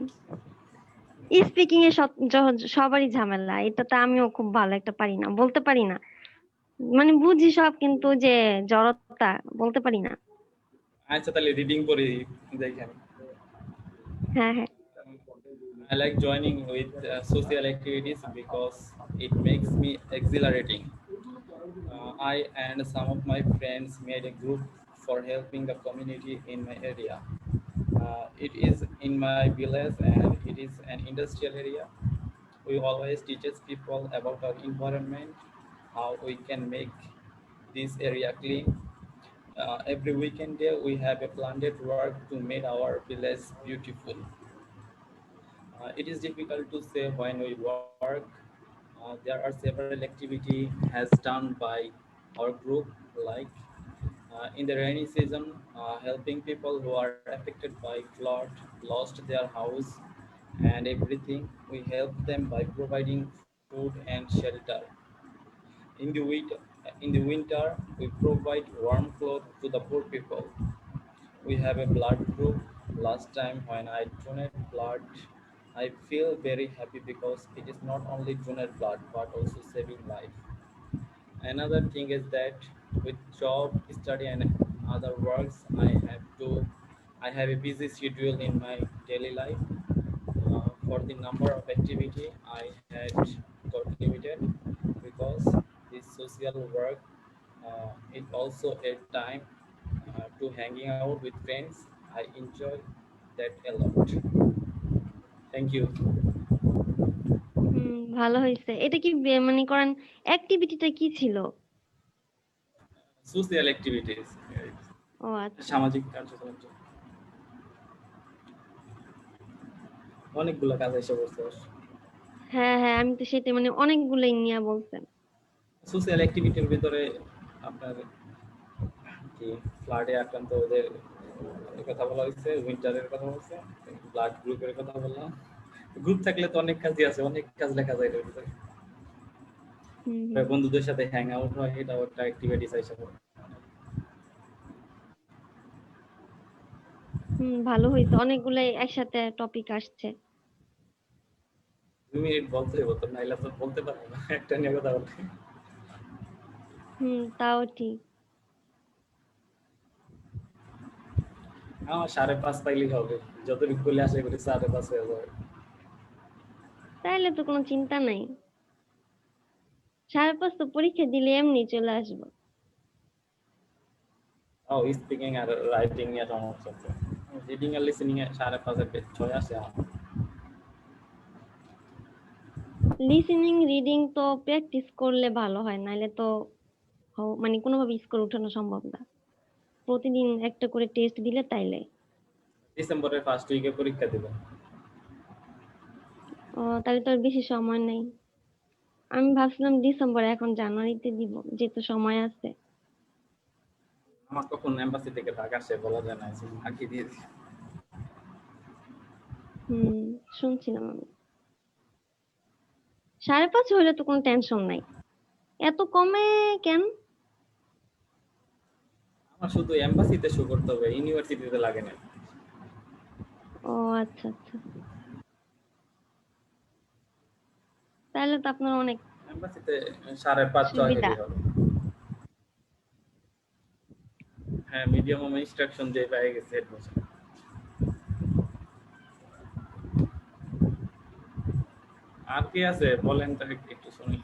স্পিকিং এ সবারই ঝামেলা, এটা তো আমিও খুব ভালো একটা পারি না, বলতে পারি না, মানে বুঝি সব কিন্তু যে জড়তা বলতে পারি না। আচ্ছা তাহলে রিডিং পড়ি দেখেন। হ্যাঁ হ্যাঁ। I like joining with social activities because it makes me exhilarating. I and some of my friends made a group for helping the community in my area. It is in my village and it is an industrial area. We always teaches people about our environment, how we can make this area clean. Every weekend day we have a planned work to make our village beautiful. It is difficult to say when we work. There are several activities has done by our group, like in the rainy season, helping people who are affected by flood, lost their house and everything. We help them by providing food and shelter. In the winter, we provide warm clothes to the poor people. We have a blood group. Last time when I donate blood, I feel very happy because it is not only donate blood but also saving life. Another thing is that with job, study, and other works, I have a busy schedule in my daily life. For the number of activity, I had got limited because this social work it also a time to hanging out with friends. I enjoy that a lot. Thank you. ভালো হয়েছে। এটা কি মনে করেন অ্যাক্টিভিটিটা কি ছিল? Social activities. ও আচ্ছা। সামাজিক কার্যক্রম। অনেকগুলো কাজ এসে বলছে। হ্যাঁ হ্যাঁ, আমি তো সেটা মানে অনেকগুলোই নিয়ে বলছেন। সোশ্যাল অ্যাক্টিভিটির ভিতরে আপনার কি ফ্লাডে আক্রান্ত ওদের কথা বলা হয়েছে, উইন্টারের কথা বলছে, ব্লাড গ্রুপের কথা বললাম। গ্রুপ থাকলে তো অনেক কাজই আছে, অনেক কাজ লেখা যায় এর ভিতরে। বন্ধুদের সাথে হ্যাং আউট হয়, এটাও একটা অ্যাক্টিভিটিস হিসেবে। ভালো হয়েছে, অনেকগুলাই একসাথে টপিক আসছে। 2 মিনিট বলতে হবে তো, নাইলে তো বলতে পারবো না একটা নিয়ে কথা বলতে। তাও ঠিক। আমার 5.5 পাইলেই হবে, যতটুকু বলে আশা করি 5.5 হয়ে যাবে। তাইলে তো কোনো চিন্তা নাই, 5.5 তো পরীক্ষা দিলে এমনি চলে আসবো। স্পিকিং আর রাইটিং নিয়ে সমস্যা আছে, রিডিং আর লিসেনিং এ 5.5 6 আসে। লিসেনিং রিডিং তো প্র্যাকটিস করলে ভালো হয়, নাইলে তো মানে কোনোভাবে স্কোর উঠানো সম্ভব না। প্রতিদিন একটা করে টেস্ট দিলে তাইলে। ডিসেম্বরের ফার্স্ট উইকে পরীক্ষা দিব। তাহলে তো আর বেশি সময় নেই। আমি ভাবছিলাম ডিসেম্বর, এখন জানুয়ারিতে দিব, যেহেতু সময় আছে। আমার কখন এমবাসি থেকে ডাক আসে বলা যায় না, আগে দিয়েছি। শুনছিলাম আমি। 5.5 হইলে তো কোনো টেনশন নাই, এত কমে কেন? আমার শুধু এমবাসিতে শো করতে হবে, ইউনিভার্সিটিতে লাগে না। ও আচ্ছা আচ্ছা, তাহলে তো আপনার অনেক এমবাসিতে 5.5 সুবিধা। হবে। হ্যাঁ, মিডিয়াম আমি ইনস্ট্রাকশন দিয়ে পেয়ে গেছে এডমিশন। আর কি আছে বলেন তো একটু শুনি।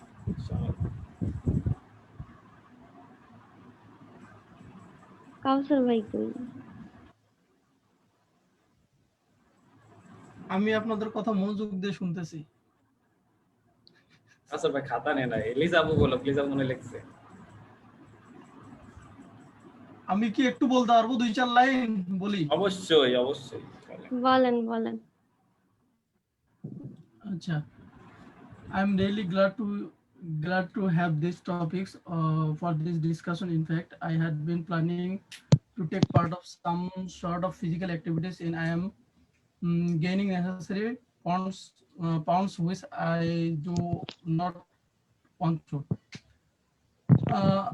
কাউসার ভাই কই? আমি আপনাদের কথা মনোযোগ দিয়ে শুনতেছি। আচ্ছা ভাই, খাতা নেই না, এলিজাবু বলো, প্লিজ মনে লিখছে। আমি কি একটু বলতে পারবো 2-4 লাইন বলি? অবশ্যই অবশ্যই বলেন বলেন। আচ্ছা, I'm really glad to have these topics for this discussion. In fact, I had been planning to take part of some sort of physical activities in I am gaining necessary pounds which I do not want to. Uh,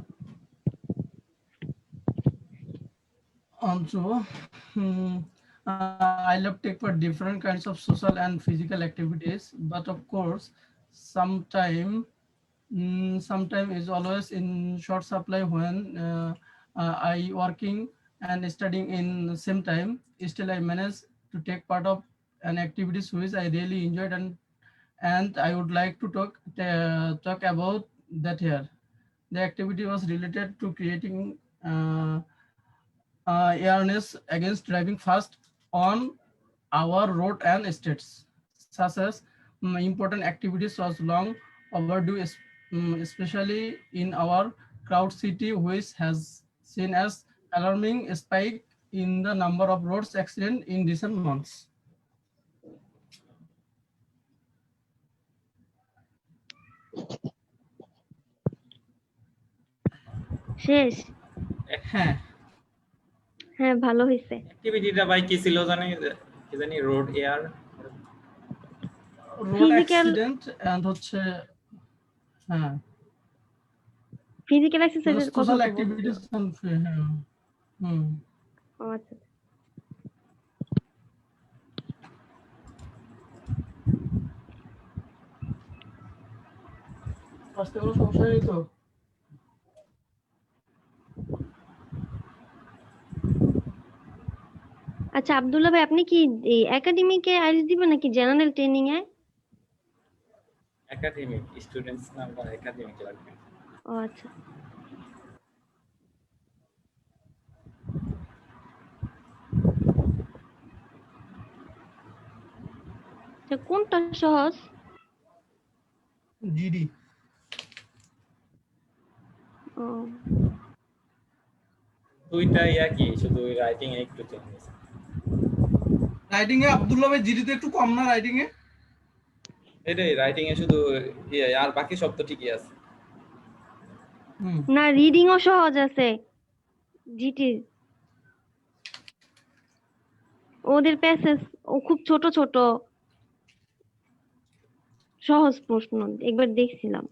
Also, hmm, I love take part different kinds of social and physical activities, but of course, sometime sometime is always in short supply when I working and studying in the same time. Still, I manage to take part of an activities which I really enjoyed, and I would like to talk about that here. The activity was related to creating awareness against driving fast on our road and estates, such as important activities was long overdue, especially in our crowd city, which has seen as alarming spike in the number of roads accidents in recent months. শেষ? হ্যাঁ, হ্যাঁ, ভালো হইছে। অ্যাক্টিভিটিটা ভাই কি ছিল জানি, কি জানি, road air road Physical accident and হচ্ছে হ্যাঁ ফিজিক্যাল এক্সারসাইজের কথা সোশ্যাল তো বলছিল। অ্যাক্টিভিটিস হ্যাঁ হুম ও আচ্ছা। আসতে কোনো সমস্যা নেই তো? আচ্ছা আব্দুল্লাহ ভাই, আপনি কি এই একাডেমিকে আইএলটিএস দিবেন নাকি জেনারেল ট্রেনিং এ? একাডেমিক স্টুডেন্টস নাম্বার একাডেমিক লাগবে। ও আচ্ছা। কোনটা সহজ? জিডি। ও দুইটাই একই, শুধু রাইটিং এ একটু চেঞ্জ হয়েছে। রাইটিং এ আব্দুল্লাহ ভাই জিডিতে একটু কম না রাইটিং এ? এটাই রাইটিং এ শুধু আর বাকি সব তো ঠিকই আছে। না, রিডিং ও সহজ আছে জিটি। ওদের প্যাসেজ ও খুব ছোট ছোট সহজ প্রশ্ন, একবার দেখছিলাম।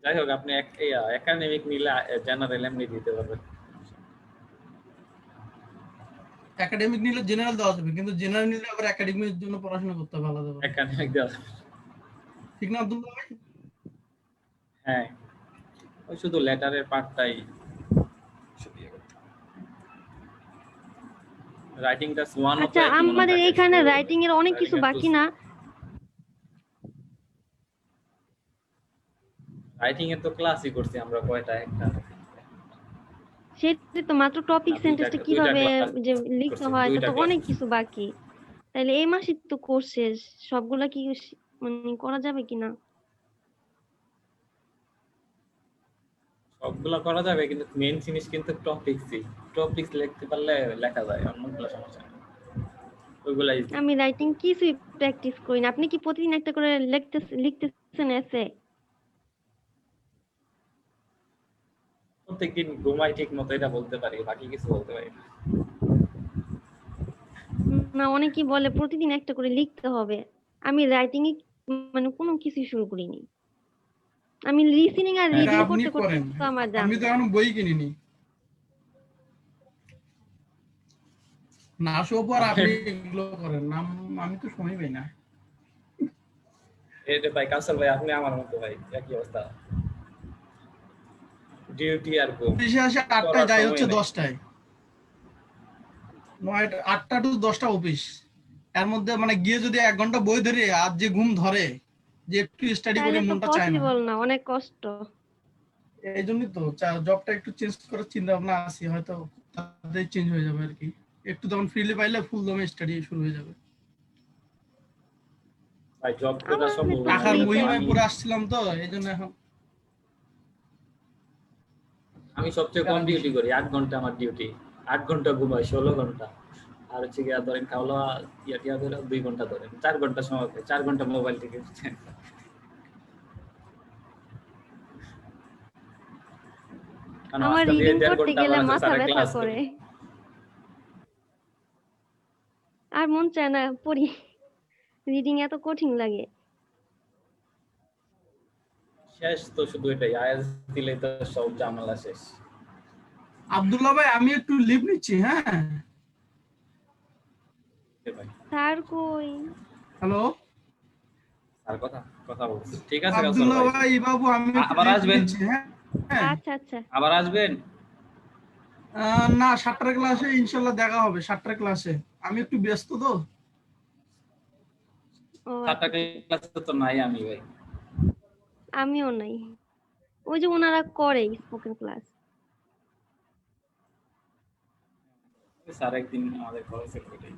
যাই হোক, আপনি একাডেমিক নিলে জেনারেল এমনি দিতে পারবেন। একাডেমিক নিলে জেনারেল দেওয়া যাবে, কিন্তু জেনারেল নিলে আবার একাডেমিক জন্য পড়াশোনা করতে হবে আলাদা করে। একাডেমিক দেওয়া যাবে। ঠিক না আব্দুল্লাহ ভাই? হ্যাঁ, ওই শুধু লেটারের পার্টটাই রাইটিংটা ওয়ান আচ্ছা, আমাদের এখানে রাইটিং এর অনেক কিছু বাকি না? রাইটিং এর তো ক্লাসই করছি আমরা, কয়টা একটা সেটা তো মাত্র টপিক সেন্টেন্সটা কিভাবে যে লিখতে হয়, এটা তো অনেক কিছু বাকি। তাহলে এই মাসে তো কোর্স শেষ, সবগুলা কি মানে করা যাবে কিনা? সবগুলা করা যাবে, কিন্তু মেইন জিনিস কিন্তু টপিকস লিখতে পারলে লেখা যায়, অন্যগুলো সমস্যা নেই। ওইগুলা easy। আমি রাইটিং কিছুই প্র্যাকটিস করি না। আপনি কি প্রতিদিন একটা করে লিখতেছেন এসে? প্রত্যেকদিন ঘুমাই ঠিক মতো, এটা বলতে পারি, বাকি কিছু বলতে পারি না। না, অনেকেই বলে প্রতিদিন একটা করে লিখতে হবে। আমি রাইটিং এ মানে কোনো কিছু শুরু করিনি। আমি লিসেনিং আর রিডিং আপনি করতে করতে করেন, তো আমার জানা। আমি তো এখনো বই কিনিনি। না সব আর আপনি এগুলো করেন, আমি তো সময় পাই না। এই যে ভাই কাউসার ভাই, আপনি আমার মতো ভাই, একই অবস্থা। ডিউটি আর ঘুম। অফিসে আসে 8টায়, যাই হচ্ছে 10টায়। 8টা টু 10টা অফিস। এর মধ্যে মানে গিয়ে যদি 1 ঘন্টা বই ধরে আর যে ঘুম ধরে, যে একটু স্টাডি করে তাহলে তো মনটা চায় না। পসিবল না, অনেক কষ্ট। এই জন্যই তো জবটা একটু চেঞ্জ করার চিন্তা ভাবনা আছে, হয়তো তাদের চেঞ্জ হয়ে যাবে আর কি। একটু তখন ফ্রিলি পাইলে ফুল দমে স্টাডি শুরু হয়ে যাবে। ভাই জব করা সম্ভব না। টাকার মহিমায় পড়ে আসছিলাম তো, এই জন্য এখন আমি সবচেয়ে কম ডিউটি করি, 8 ঘন্টা আমার ডিউটি। 8 ঘন্টা ঘুমাই, 16 ঘন্টা। আর হচ্ছে গিয়া ধরেন খাওয়া টিয়া ধরে 2 ঘন্টা ধরেন 4 ঘন্টা সময় পাই, 4 ঘন্টা মোবাইল টিপে কারণ আমার আজকে দিয়ে রিডিং 1.5 করতে ঘন্টা গেলে আবার মাথা স্যারের ব্যথা ক্লাস করে, করি। আর মন চায় না পড়ি। রিডিং এত কঠিন লাগে। শেষ তো শুধু এটাই, আয়াস দিলে তো সব ঝামেলা শেষ। আব্দুল্লাহ ভাই আমি একটু লিভ নিচ্ছি, হ্যাঁ। এ ভাই স্যার কই? হ্যালো আর কথা কথা বলছি, ঠিক আছে কাউসার আব্দুল্লাহ ভাই, ভাই বাবু, আমি একটু আবার লিভ আসবেন, নিচ্ছি, হ্যাঁ। হ্যাঁ আচ্ছা আচ্ছা। আবার আসবেন। না, 7টার ক্লাসে ইনশাল্লাহ দেখা হবে, 7টার ক্লাসে। আমি একটু ব্যস্ত তো। ও 7টা আচ্ছা ঠিক আছে। ক্লাসে তো নাই আমি ভাই। আমিও নাই। ওই যে ওনারা করে স্পোকেন ক্লাস। স্যার একদিন আমাদের কলেজে করে।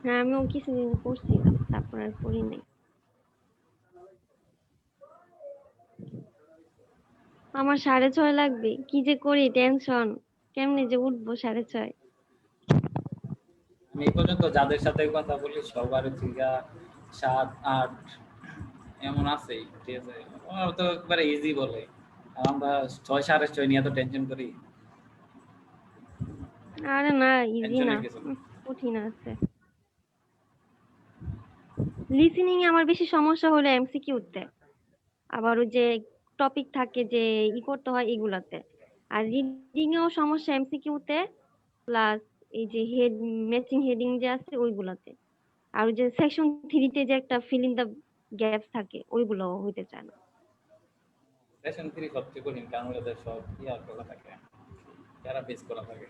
হ্যাঁ আমিও কিছুদিন করছিলাম, তারপর আর করি নাই। আমার 6:30 লাগবে, কি যে করি টেনশন, কেমনে যে উঠবো 6:30। আমি এই পর্যন্ত যাদের সাথে কথা বলি সবার হচ্ছে গিয়া 7, 8 এমন আছে, ঠিক আছে, ওরা তো একবারে ইজি বলে, আর আমরা 6, 6:30 নিয়ে তো টেনশন করি। আরে না, ইজি না, টেনশনের কিছু না। কঠিন আছে। লিসেনিং এ আমার বেশি সমস্যা হলো এমসিকিউতে, আবার ওই যে টপিক থাকে যে করতে হয় এগুলাতে। আর রিডিং এও সমস্যা এমসিকিউতে, প্লাস এই যে হেড ম্যাচিং হেডিং যে আছে ওইগুলাতে। আর ওই যে সেকশন 3 তে যে একটা ফিল ইন দা গ্যাপস থাকে ওইগুলো হইতে চায় না। সেশন 3 সবচেয়ে কঠিন, কারণ ওদের সব ইয়ার করা থাকে, যারা বেস করা থাকে,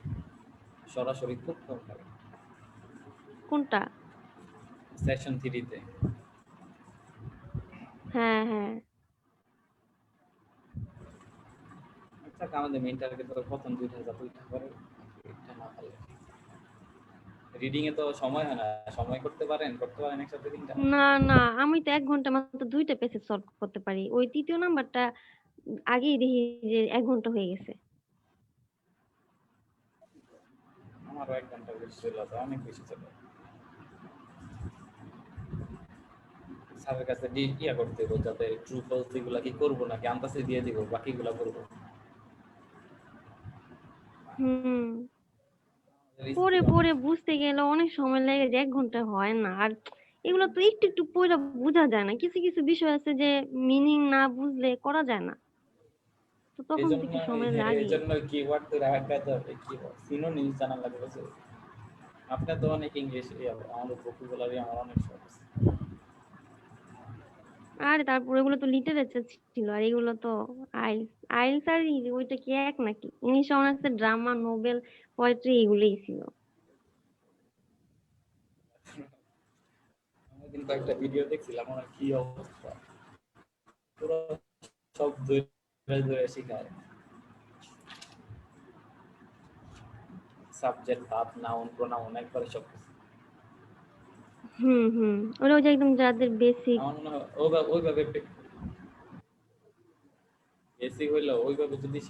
সরাসরি খুব কম থাকে কোনটা? সেশন 3 তে। হ্যাঁ হ্যাঁ। আচ্ছা আমাদের মেইন টার্গেট তো প্রথম 2টা যা 2টা করে এটা না পারলে রিডিং এ তো সময় হয় না, সময় করতে পারেন একসাথে 3টা। না না, আমি তো 1 ঘন্টা মাত্র 2টা পেজে সলভ করতে পারি। ওই তৃতীয় নাম্বারটা আগেই দেখি যে 1 ঘন্টা হয়ে গেছে। আমারও 1 ঘন্টা বেশি চলে যায়, অনেক বেশি চলে। স্যারের কাছে ইয়া করতে হবে যাতে ট্রু ফলস এগুলা কি করবো নাকি আনতাসে দিয়ে দিব, বাকিগুলা করবো। হুম, পড়ে পড়ে বুঝতে গেলে অনেক সময় লাগে, যে 1 ঘন্টা হয় না। আর এগুলো তো একটু একটু পড়ে বোঝা যায় না, কিছু কিছু বিষয় আছে যে মিনিং না বুঝলে করা যায় না, তো তখন তো একটু সময় লাগে। এইজন্য কিওয়ার্ড তো রাখতে হবে, কিওয়ার্ড সিনোনিমস জানা লাগবে। আপনার তো অনেক ইংলিশ আমাদের ভোকাবুলারি আমার অনেক সহজ। আর তারপরে এগুলো তো লিটারেচার ছিল, আর এগুলো তো আইলস। আইলস আর ওইটা কি এক নাকি? ইংলিশ অনার্সে ড্রামা, নোবেল, পোয়েট্রি এগুলোই ছিল। আমি দিন কয়েকটা ভিডিও দেখছিলাম, ওনার কি অবস্থা, পুরো সব ধরে ধরে শেখায়, সাবজেক্ট, ভার্ব, নাউন, প্রোনাউন একবারে সব কিছু। হুম হুম, ওরা ওই যে একদম যাদের বেসিক। আমার মনে হয় ওইভাবে বেসিক হইলো ওইভাবে যদি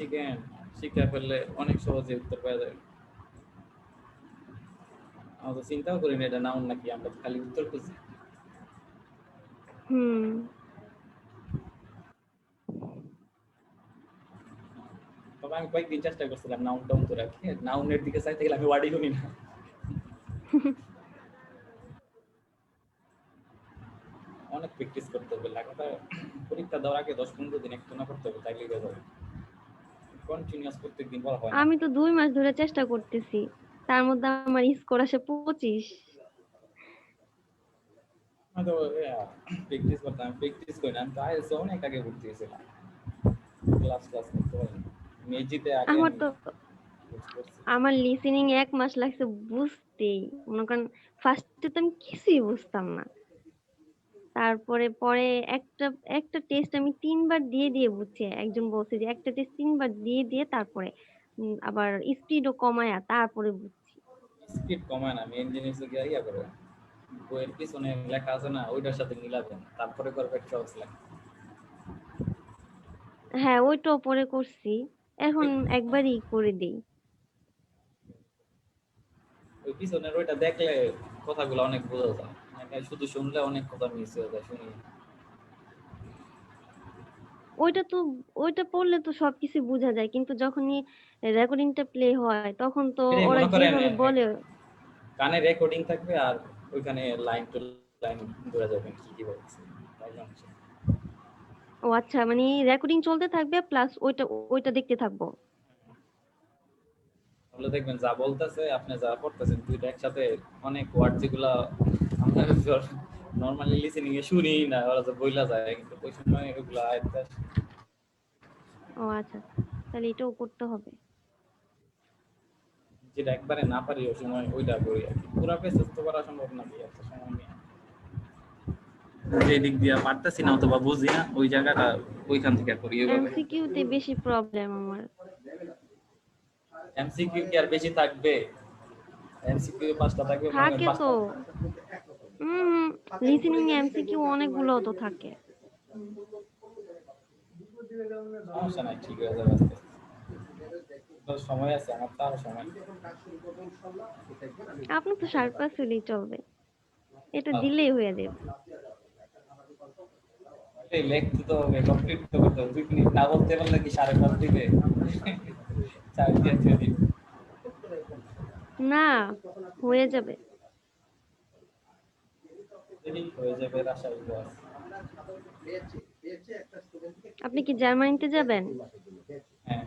শিখে ফেললে অনেক সহজে উত্তর পাওয়া যায়। আমরা তো চিন্তাও করি না এটা নাউন নাকি, আমরা তো খালি উত্তর খুঁজি। হুম। তবে আমি কয়েকদিন চেষ্টা করছিলাম নাউন টাউন তো রাখি, নাউনের দিকে চাইতে গেলে আমি ওয়ার্ডই শুনি না। অনেক প্র্যাকটিস করতে হবে, লাগাতার পরীক্ষা দেওয়ার আগে 10-15 দিন একটু না করতে হবে, তাইলে হয়ে যাবে। কন্টিনিউয়াস প্রত্যেকদিন পড়া হয় না। আমি তো 2 মাস ধরে চেষ্টা করতেছি, তার মধ্যে আমার স্কোর আসে 25। আমি তো প্র্যাকটিস করতাম, প্র্যাকটিস করি না, আমি তো আইএলটিএস অনেক আগে ভর্তি হয়েছিলাম, ক্লাস করতে পারি না। মেজিতে আগে আমার আমি তো করছি। আমার লিসেনিং 1 মাস লাগছে বুঝতেই, মনে করেন ফার্স্টে তো আমি কিছুই বুঝতাম না। তারপরে পরে একটা একটা টেস্ট আমি 3 বার দিয়ে দিয়ে বুঝছি। একজন বলছে যে একটা টেস্ট 3 বার দিয়ে দিয়ে তারপরে আবার স্পিডও কমায়া তারপরে বুঝছি। স্পিড কমায় না, মেইন জিনিস হচ্ছে ইয়া করে, বইয়ের পিছনে লেখা আছে না ওইটার সাথে মিলাবেন, তারপরে করবে সহজ লাগে। হ্যাঁ ওইটাও পরে করছি, এখন একবারই করে দিই। ওই পিছনের ওইটা দেখলে কথাগুলো অনেক বোঝা যায়, মানে শুধু শুনলে অনেক কথা মিস হয়ে যায় শুনি। ওইটা তো ওইটা পড়লে তো সবকিছু বোঝা যায়, কিন্তু যখনই রেকর্ডিংটা প্লে হয় তখন তো এই যে ওরা মনে করেন যেভাবে বলে। কানে রেকর্ডিং থাকবে আর ওইখানে লাইন টু লাইন বোঝা যাবে কি কি বলছে, তাই না? ও আচ্ছা, মানে রেকর্ডিং চলতে থাকবে প্লাস ওইটা ওইটা দেখতে থাকবো। তাহলে দেখবেন যা বলতেছে আপনি যা পড়তেছেন দুইটা একসাথে অনেক ওয়ার্ড যেগুলা আমরা নর্মালি লিসেনিং এ শুনি না, ওরা যে বইলা যায়, কিন্তু ওই সময় ওগুলা আয়ত্তে আসে। ও আচ্ছা, তাহলে এটাও করতে হবে। যেটা একবারে না পারি ওই সময় ওইটা করি আর কি, পুরা পেসেস তো করা সম্ভব না কি একটা সময় নিয়ে। যে দিক দিয়ে পারতেছি না অথবা বুঝি না ওই জায়গাটা ওইখান থেকে করি ওইভাবে। এমসিকিউ তে বেশি প্রবলেম আমার। এমসিকিউ কি আর বেশি থাকবে? এমসিকিউ 5টা থাকবে মনে হয় থাকে তো, 5টা। লিসেনিং এমসিকিউ অনেকগুলো তো থাকে। সমস্যা নাই, ঠিক হয়ে যাবে আস্তে আস্তে। তো সময় আছে, আমার তো আরো সময়। আপনার তো 5.5 হলেই চলবে, এটা দিলেই হয়ে যাবে। এই লেখতে তো হবে, কমপ্লিট তো করতে হবে। 2 মিনিট না বলতে পারলে কি 5.5 দিবে? 4 দিয়ে দিবে। না, হয়ে যাবে। হয়ে যাবে, আশাই আছে। আপনি কি জার্মানিতে যাবেন? হ্যাঁ,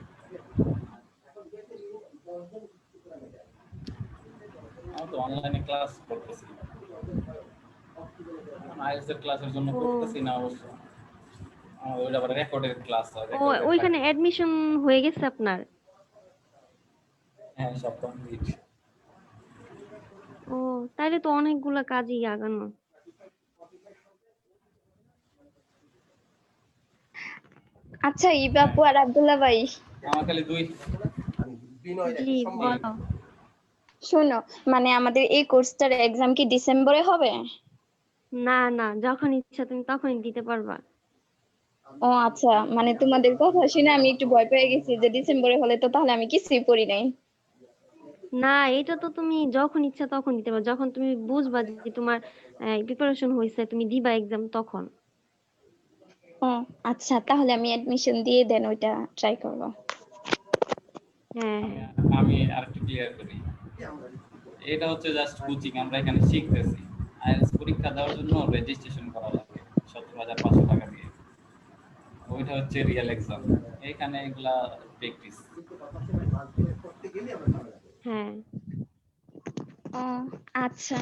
আমি তো অনলাইনে ক্লাস করতেছি। আইএলটিএস এর ক্লাসের জন্য ও করতেছি না অবশ্য। আমার ওইটা আবার রেকর্ডের ক্লাস হয়, ও রেকর্ডেড থাকে। ওইখানে অ্যাডমিশন হয়ে গেছে আপনার? হ্যাঁ, সব কমপ্লিট। ও, তাইলে তো অনেকগুলা কাজই আগানো। আচ্ছা ইবাপু আর আব্দুল্লাহ ভাই, আমার খালি 2 বিনয় জি একটা সম্মান। বলো। শোনো, মানে আমাদের এই কোর্সটার এক্সাম কি ডিসেম্বরে হবে? না না, যখন ইচ্ছা তুমি তখনই দিতে পারবা। ও আচ্ছা, মানে তোমাদের কথা শুনে আমি একটু ভয় পেয়ে গেছি যে ডিসেম্বরে হলে তো তাহলে আমি কিছুই পড়ি নাই। না, এটা তো তুমি যখন ইচ্ছা তখন দিতে পারো, যখন তুমি বুঝবা যে তোমার প্রিপারেশন হয়েছে, তুমি দিবা এক্সাম তখন। ও আচ্ছা, তাহলে আমি অ্যাডমিশন দিয়ে দেন ওইটা ট্রাই করব। হ্যাঁ আমি হ্যাঁ। আমি আরেকটু ক্লিয়ার করি। এটা হচ্ছে জাস্ট কোচিং, আমরা এখানে শিখতেছি। আইএলটিএস পরীক্ষা দেওয়ার জন্য রেজিস্ট্রেশন করা লাগে 17,500 টাকা দিয়ে। ওইটা হচ্ছে রিয়েল এক্সাম। এখানে এগুলা প্র্যাকটিস। হ্যাঁ, ও আচ্ছা।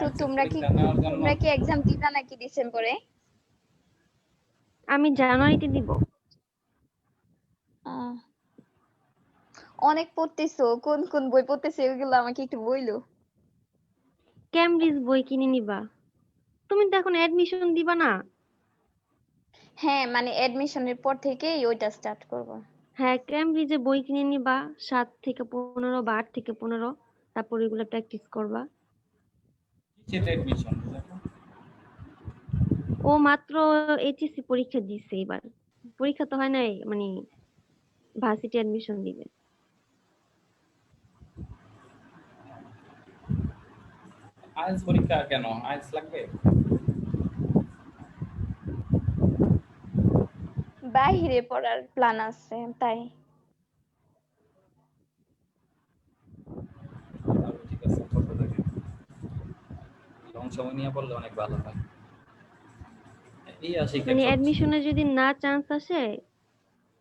তো আইএলটিএস তোমরা কি পরীক্ষা নেওয়ার জন্য তোমরা কি এক্সাম দিবা নাকি ডিসেম্বরে? আমি জানুয়ারিতে দিব। আহ, অনেক পড়তেছো, কোন কোন বই পড়তেছো ওইগুলো আমাকে একটু বইলো। ক্যামব্রিজ বই কিনে নিবা। তুমি তো এখন অ্যাডমিশন দিবা না? হ্যাঁ, মানে এডমিশনের পর থেকেই ওইটা স্টার্ট করব। হ্যাঁ, ক্যামব্রিজে বই কিনে নিবা 7 থেকে 15 বা 8 থেকে 15, তারপর এগুলো প্র্যাকটিস করবা। কিসের এডমিশন? ও মাত্র এইচএসসি পরীক্ষা দিছে এবার, পরীক্ষা তো হয় নাই, মানে ভার্সিটি অ্যাডমিশন দিবে। আইএলটিএস পরীক্ষা কেন? আইএলটিএস লাগবে? বাইরে পড়ার প্ল্যান আছে তাই। তাহলে ঠিক আছে, পড়তে থাকি। লং সময় নিয়ে পড়লে অনেক ভালো হয়। এই আশিকের মানে সবচেয়ে অ্যাডমিশনে যদি না চান্স আসে,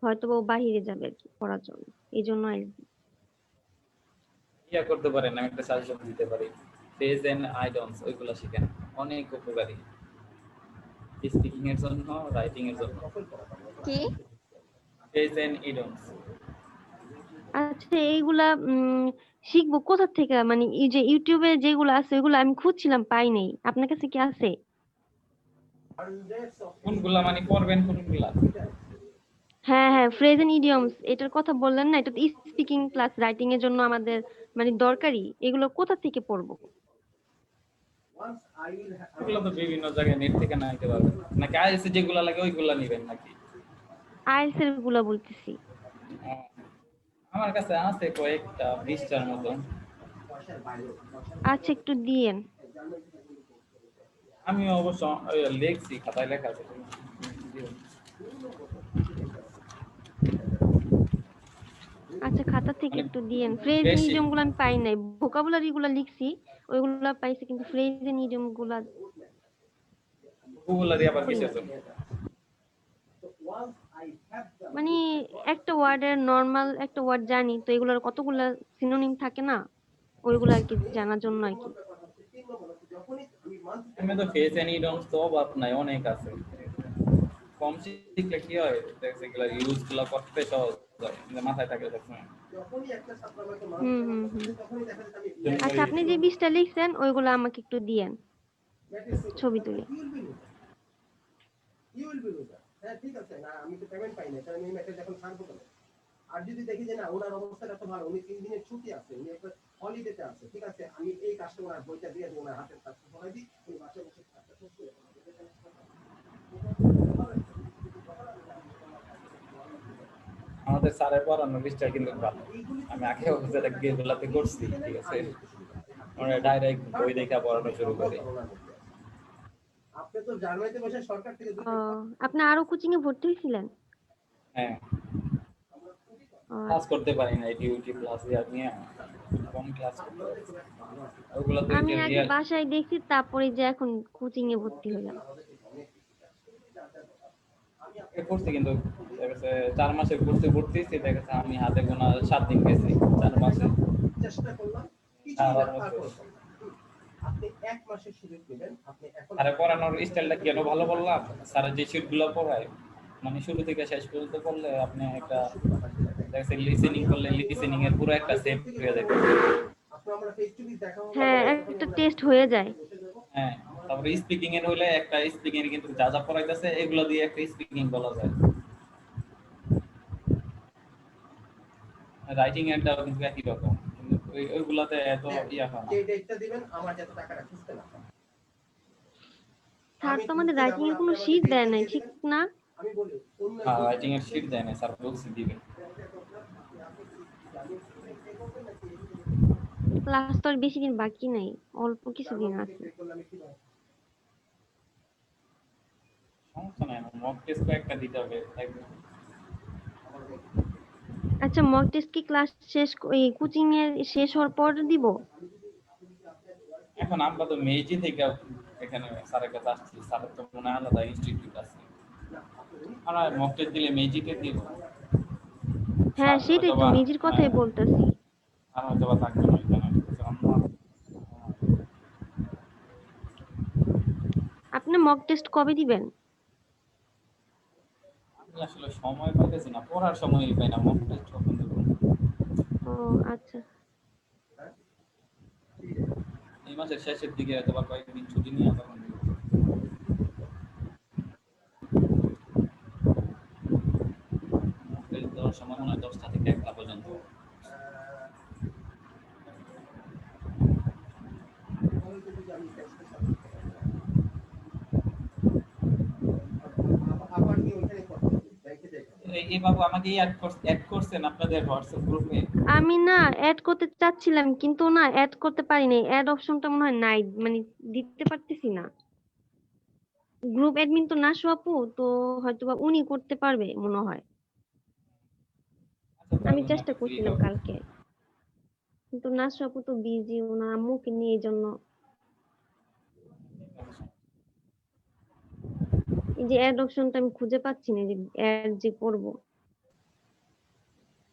হয়তো বা ও বাহিরে যাবে আর কি পড়ার জন্য, এই জন্য ইয়া করতে পারেন, আমি একটা সাজেশন দিতে পারি। ফ্রেজ এন্ড আইডনস ওইগুলা শিখেন, অনেক উপকারী স্পিকিং এর জন্য, রাইটিং এর জন্য। কি? ফ্রেজ এন্ড আইডনস আচ্ছা এইগুলা শিখবো কোথা থেকে? মানে এই যে ইউটিউবে যেগুলো আছে ওইগুলো আমি খুঁজছিলাম, পাই নাই। আপনার কাছে কি আছে? কোনগুলা মানে পড়বেন কোনগুলা? হ্যাঁ হ্যাঁ, ফ্রেজ এন্ড ইডিয়মস এটার কথা বললেন না, এটা তো স্পিকিং প্লাস রাইটিং এর জন্য আমাদের মানে দরকারি। এগুলো কোথা থেকে পড়বো? once I will have এগুলো তো বিভিন্ন জায়গায় নেট থেকে নাইতে পারবেন নাকি আইএসএ যেগুলো লাগে ওইগুলা নেবেন নাকি? আইএলটিএস এর গুলা বলতেছি। আমার কাছে আছে কয়েকটা 20টার মতো। আচ্ছা একটু দিয়েন। আমি অবশ্য লেখছি, খাতায় লেখা আছে। আচ্ছা খাতা থেকে মানে একটু দিয়েন। ফ্রেজ বেশি ইডিয়ম গুলো আমি পাই নাই, ভোকাবুলারি গুলো লিখছি ওইগুলা পাইছি, কিন্তু ফ্রেজ ইডিয়ম গুলা ভোকাবুলারি আবার কিসের জন্য? মানে একটা ওয়ার্ডের নরমাল একটা ওয়ার্ড জানি তো এগুলোর কতগুলা সিনোনিম থাকে না, ওইগুলো আর কি জানার জন্য আর কি। আমি তো ফেস এন্ড ইডিয়মস তো অভাব নাই, অনেক আছে। কম শিখলে কি হয়, এগুলা ইউজ গুলা করতে সহজ হয়, কিন্তু মাথায় থাকে সবসময়। হুম হুম হুম। আচ্ছা আপনি যে 20টা লিখছেন ওইগুলো আমাকে একটু দিয়েন ছবি তুলে। হ্যাঁ ঠিক আছে, না আমি তো পেমেন্ট পাই না, তাহলে আমি মেসেজ এখন ছাড়বো কেন? আর যদি দেখি যে না ওনার অবস্থাটা তো ভালো, উনি 3 দিনের ছুটি আছে, উনি একটা হলিডেতে আছে, ঠিক আছে আমি এই কাজটা ওনার বইটা দিয়ে দিই, ওনার হাতের কাজটা করাই দিই, উনি বাসায় বসে কাজটা শেষ করে ফেলবে। আমাদের স্যারের পড়ানো বিষয়টা কিন্তু ভালো। আমি আগে যেটা গেলাতে করছি, ঠিক আছে, আমরা ডাইরেক্ট বই দেখা পড়ানো শুরু করি। আপনি তো জার্মানিতে বসে সরকার থেকে আপনি আরো কোচিং এ ভর্তি হয়েছিলেন? হ্যাঁ, ও, ক্লাস করতে পারি না, ডিউটি প্লাস ইয়ার নিয়ে কম ক্লাস করতে পারি। ওগুলো তো আমি আগে রিয়েল বাসায় দেখছি তারপরে যে এখন কোচিং এ ভর্তি হলাম। করছি, কিন্তু দেখা গেছে 4 মাসের কোর্সে ভর্তি হয়েছি, দেখা গেছে আমি হাতে গোনা 7 দিন গেছি 4 মাসে। চেষ্টা করলাম কিছু আবার তারপর আপনি 1 মাসের সুযোগ দিবেন, আপনি এখন আরে পড়ানোর স্টাইলটা কেন ভালো বললাম, স্যারের যে শিটগুলো পড়ায় মানে শুরু থেকে শেষ পর্যন্ত পড়লে আপনি একটা দেখছেন লিসেনিং করলে লিসেনিং এর পুরো একটা সেট হয়ে যাবে। আপনি আমরা ফেস টু ফেস দেখা হবে। হ্যাঁ একটা টেস্ট হয়ে যায়। হ্যাঁ, তারপরে স্পিকিং এর হইলে একটা স্পিকিং এর কিন্তু যা যা পড়াইতেছে এগুলো দিয়ে একটা স্পিকিং বলা যায়। রাইটিং এরটাও কিন্তু একই রকম, কিন্তু ওইগুলাতে এত ইয়া হয় না। যে ডেটটা দিবেন আমার যাতে টাকাটা খুঁজতে না হয়। স্যার তো আমাদের রাইটিং এর কোনো শীট দেয় নাই, ঠিক না? আমি বলি অন্য হ্যাঁ, রাইটিং এর শিট দেয় না, স্যার বলছি দিবেন। ক্লাস তো আর বেশি দিন বাকি নাই, অল্প কিছুদিন আছে। সমস্যা নাই, মক টেস্ট কয়েকটা দিতে হবে একদম। আচ্ছা মক টেস্ট কি ক্লাস শেষ এই কোচিং এর শেষ হওয়ার পর দিব? এখন আমরা তো মেজি থেকে এখানে স্যারের কাছে আসছি, স্যারের তো মনে হয় আলাদা ইনস্টিটিউট আছে, আমরা মক টেস্ট দিলে মেজিতে দিব। হ্যাঁ সেটাই তো, মেজির কথাই বলতেছি। আর হয়তো বা থাকবে না এখানে। আপনি মক টেস্ট কবে দিবেন? আমি আসলে সময় পাইতেছি না, পড়ার সময়ই পাই না, মক টেস্ট কখন দেব। ও আচ্ছা। এই মাসের শেষের দিকে হয়তো বা কয়েকদিন ছুটি নিয়ে তখন দিব। মক টেস্ট দেওয়ার সময় মনে হয় 10টা থেকে 1টা পর্যন্ত। আবার কি ওইখানে কথা ব্যাংকে যাই? এই বাবু আমাকে অ্যাড করছেন আপনাদের হোয়াটসঅ্যাপ গ্রুপে? আমি না অ্যাড করতে চাচ্ছিলাম কিন্তু না অ্যাড করতে পারিনি, অ্যাড অপশনটা মনে হয় নাই, মানে দিতে পারতেছি না। গ্রুপ অ্যাডমিন তো নাসু আপু, তো হয়তোবা উনি করতে পারবে মনে হয়। আচ্ছা, আমি তাহলে চেষ্টা ওনাকে ফ্রি করছিলাম হবে। কালকে, কিন্তু নাসু আপু তো বিজি, ওনার আম্মুকে নিয়ে, এই জন্য এই যে অ্যাড অপশনটা আমি খুঁজে পাচ্ছি না, যে অ্যাড যে করব।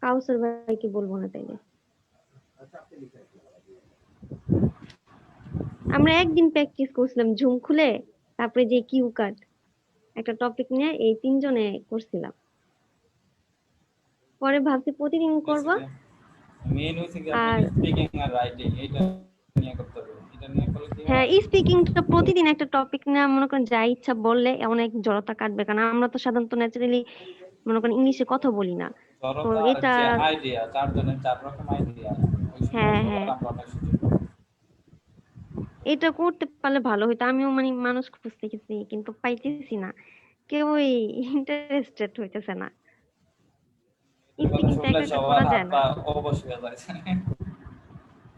কাউসার ভাইকে বলবো না তাইলে? আমরা একদিন প্র্যাকটিস করছিলাম ঝুম খুলে, তারপরে যে কিউ কার্ড একটা টপিক নিয়ে এই 3 জনে করছিলাম। পরে ভাবছি প্রতিদিন করব। মেইন হইছে কি আর আপনার স্পিকিং আর রাইটিং এটা নিয়ে করতে হবে, এটা নিয়ে করলে কি হ্যাঁ হয়, স্পিকিংটা প্রতিদিন একটা টপিক নিয়ে মনে করেন যা ইচ্ছা বললে অনেক জড়তা কাটবে, কারণ আমরা তো সাধারণত ন্যাচারালি মনে করেন ইংলিশে কথা বলি না। তো জড়তা আর এটা যে আইডিয়া, 4 জনের 4 রকম আইডিয়া, ওই হ্যাঁ সুযোগ হ্যাঁ আমরা অনেক সুযোগ পাবো। এটা করতে পারলে ভালো হইতো। আমিও মানে মানুষ খুঁজতেছি কিন্তু পাইতেছি না। কেউই ইন্টারেস্টেড হইতেছে না। এই কথা স্পিকিং তো শুনলে একা একা সবার করা হাত যায় না। পা অবশ হয়ে যায়।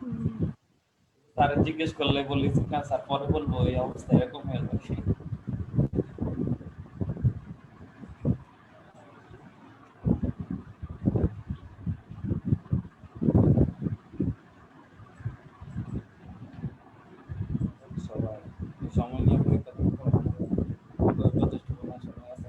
হুম। স্যার জিজ্ঞেস করলে বলি না স্যার, পরে বলবো এই অবস্থা এরকম হয়ে যায়। সবাই সময় নিয়ে পরীক্ষা দিতে পারবে। যথেষ্ট পরিমাণ সময় আছে।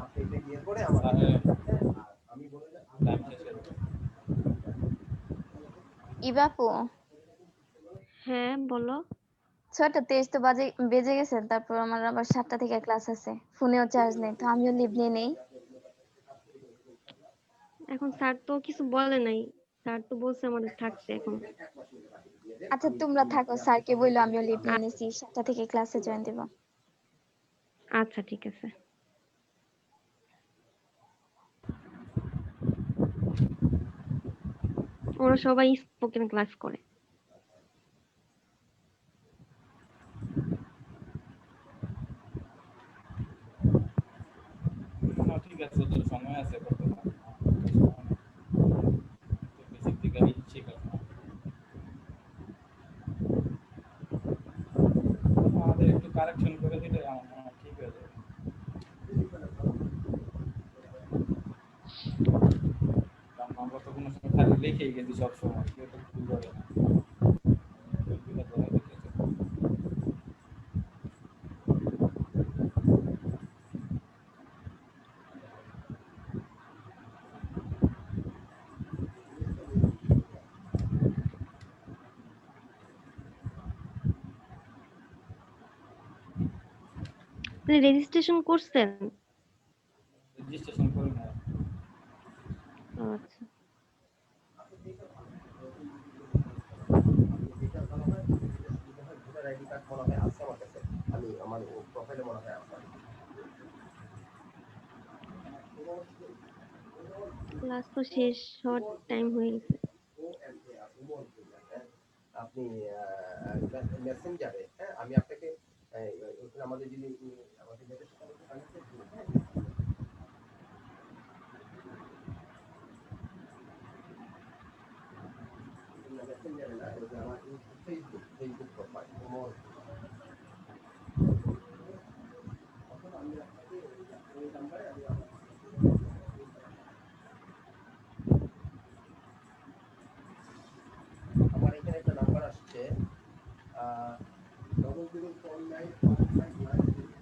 আপনি এটা ইয়ে করে আমাকে স্যারের আমি বলে যে টাইম শেষ হয়ে যাবে। ইবাপু হ্যাঁ, বলো। 6:23 তো বেজে গেছে, তারপর আমার আবার 7টা থেকে ক্লাস আছে, ফোনেও চার্জ নেই, তো আমিও লিভ নিয়ে নেই। এখন স্যার তো কিছু বলে নাই। স্যার তো বলছে আমাদের থাকতে এখন। আচ্ছা তোমরা থাকো, স্যারকে বললো আমিও লিভ নিয়ে নিছি, 7টা থেকে ক্লাসে জয়েন দেবো। আচ্ছা ঠিক আছে। ওরা সবাই স্পোকেন ক্লাস করে। না, ঠিক আছে, ওদের সময় আছে করতে পারবে। বেসিক থেকে ঠিক আছে। আমাদের একটু কারেকশন করে দিলে আমার মনে হয় ঠিক হয়ে যাবে। কারণ আমরা তো কোনো সময় খালি লিখেই গেছি সবসময়, কেউ তো ভুল করে না। ভুলগুলো ধরে দেখলে চলবে। আপনি রেজিস্ট্রেশন করছেন? রেজিস্ট্রেশন করি না। ও আচ্ছা। ভোটার আইডি কার্ড মনে হয় আছে আমার কাছে, আমি আমার প্রোফাইলে মনে হয় আছে। ক্লাস তো শেষ হওয়ার টাইম হয়ে গেছে। আপনি মেসেঞ্জারে, হ্যাঁ আমি আপনাকে ওখানে আমাদের যদি আমাদের নেটের সাথে কানেক্টেড হ্যাঁ মেসেঞ্জারে না, ওই যে আমার ফেসবুক প্রোফাইল অথবা আমি আপনাকে ওই নাম্বারে আমি আমার এখানে একটা নাম্বার আসছে 00495592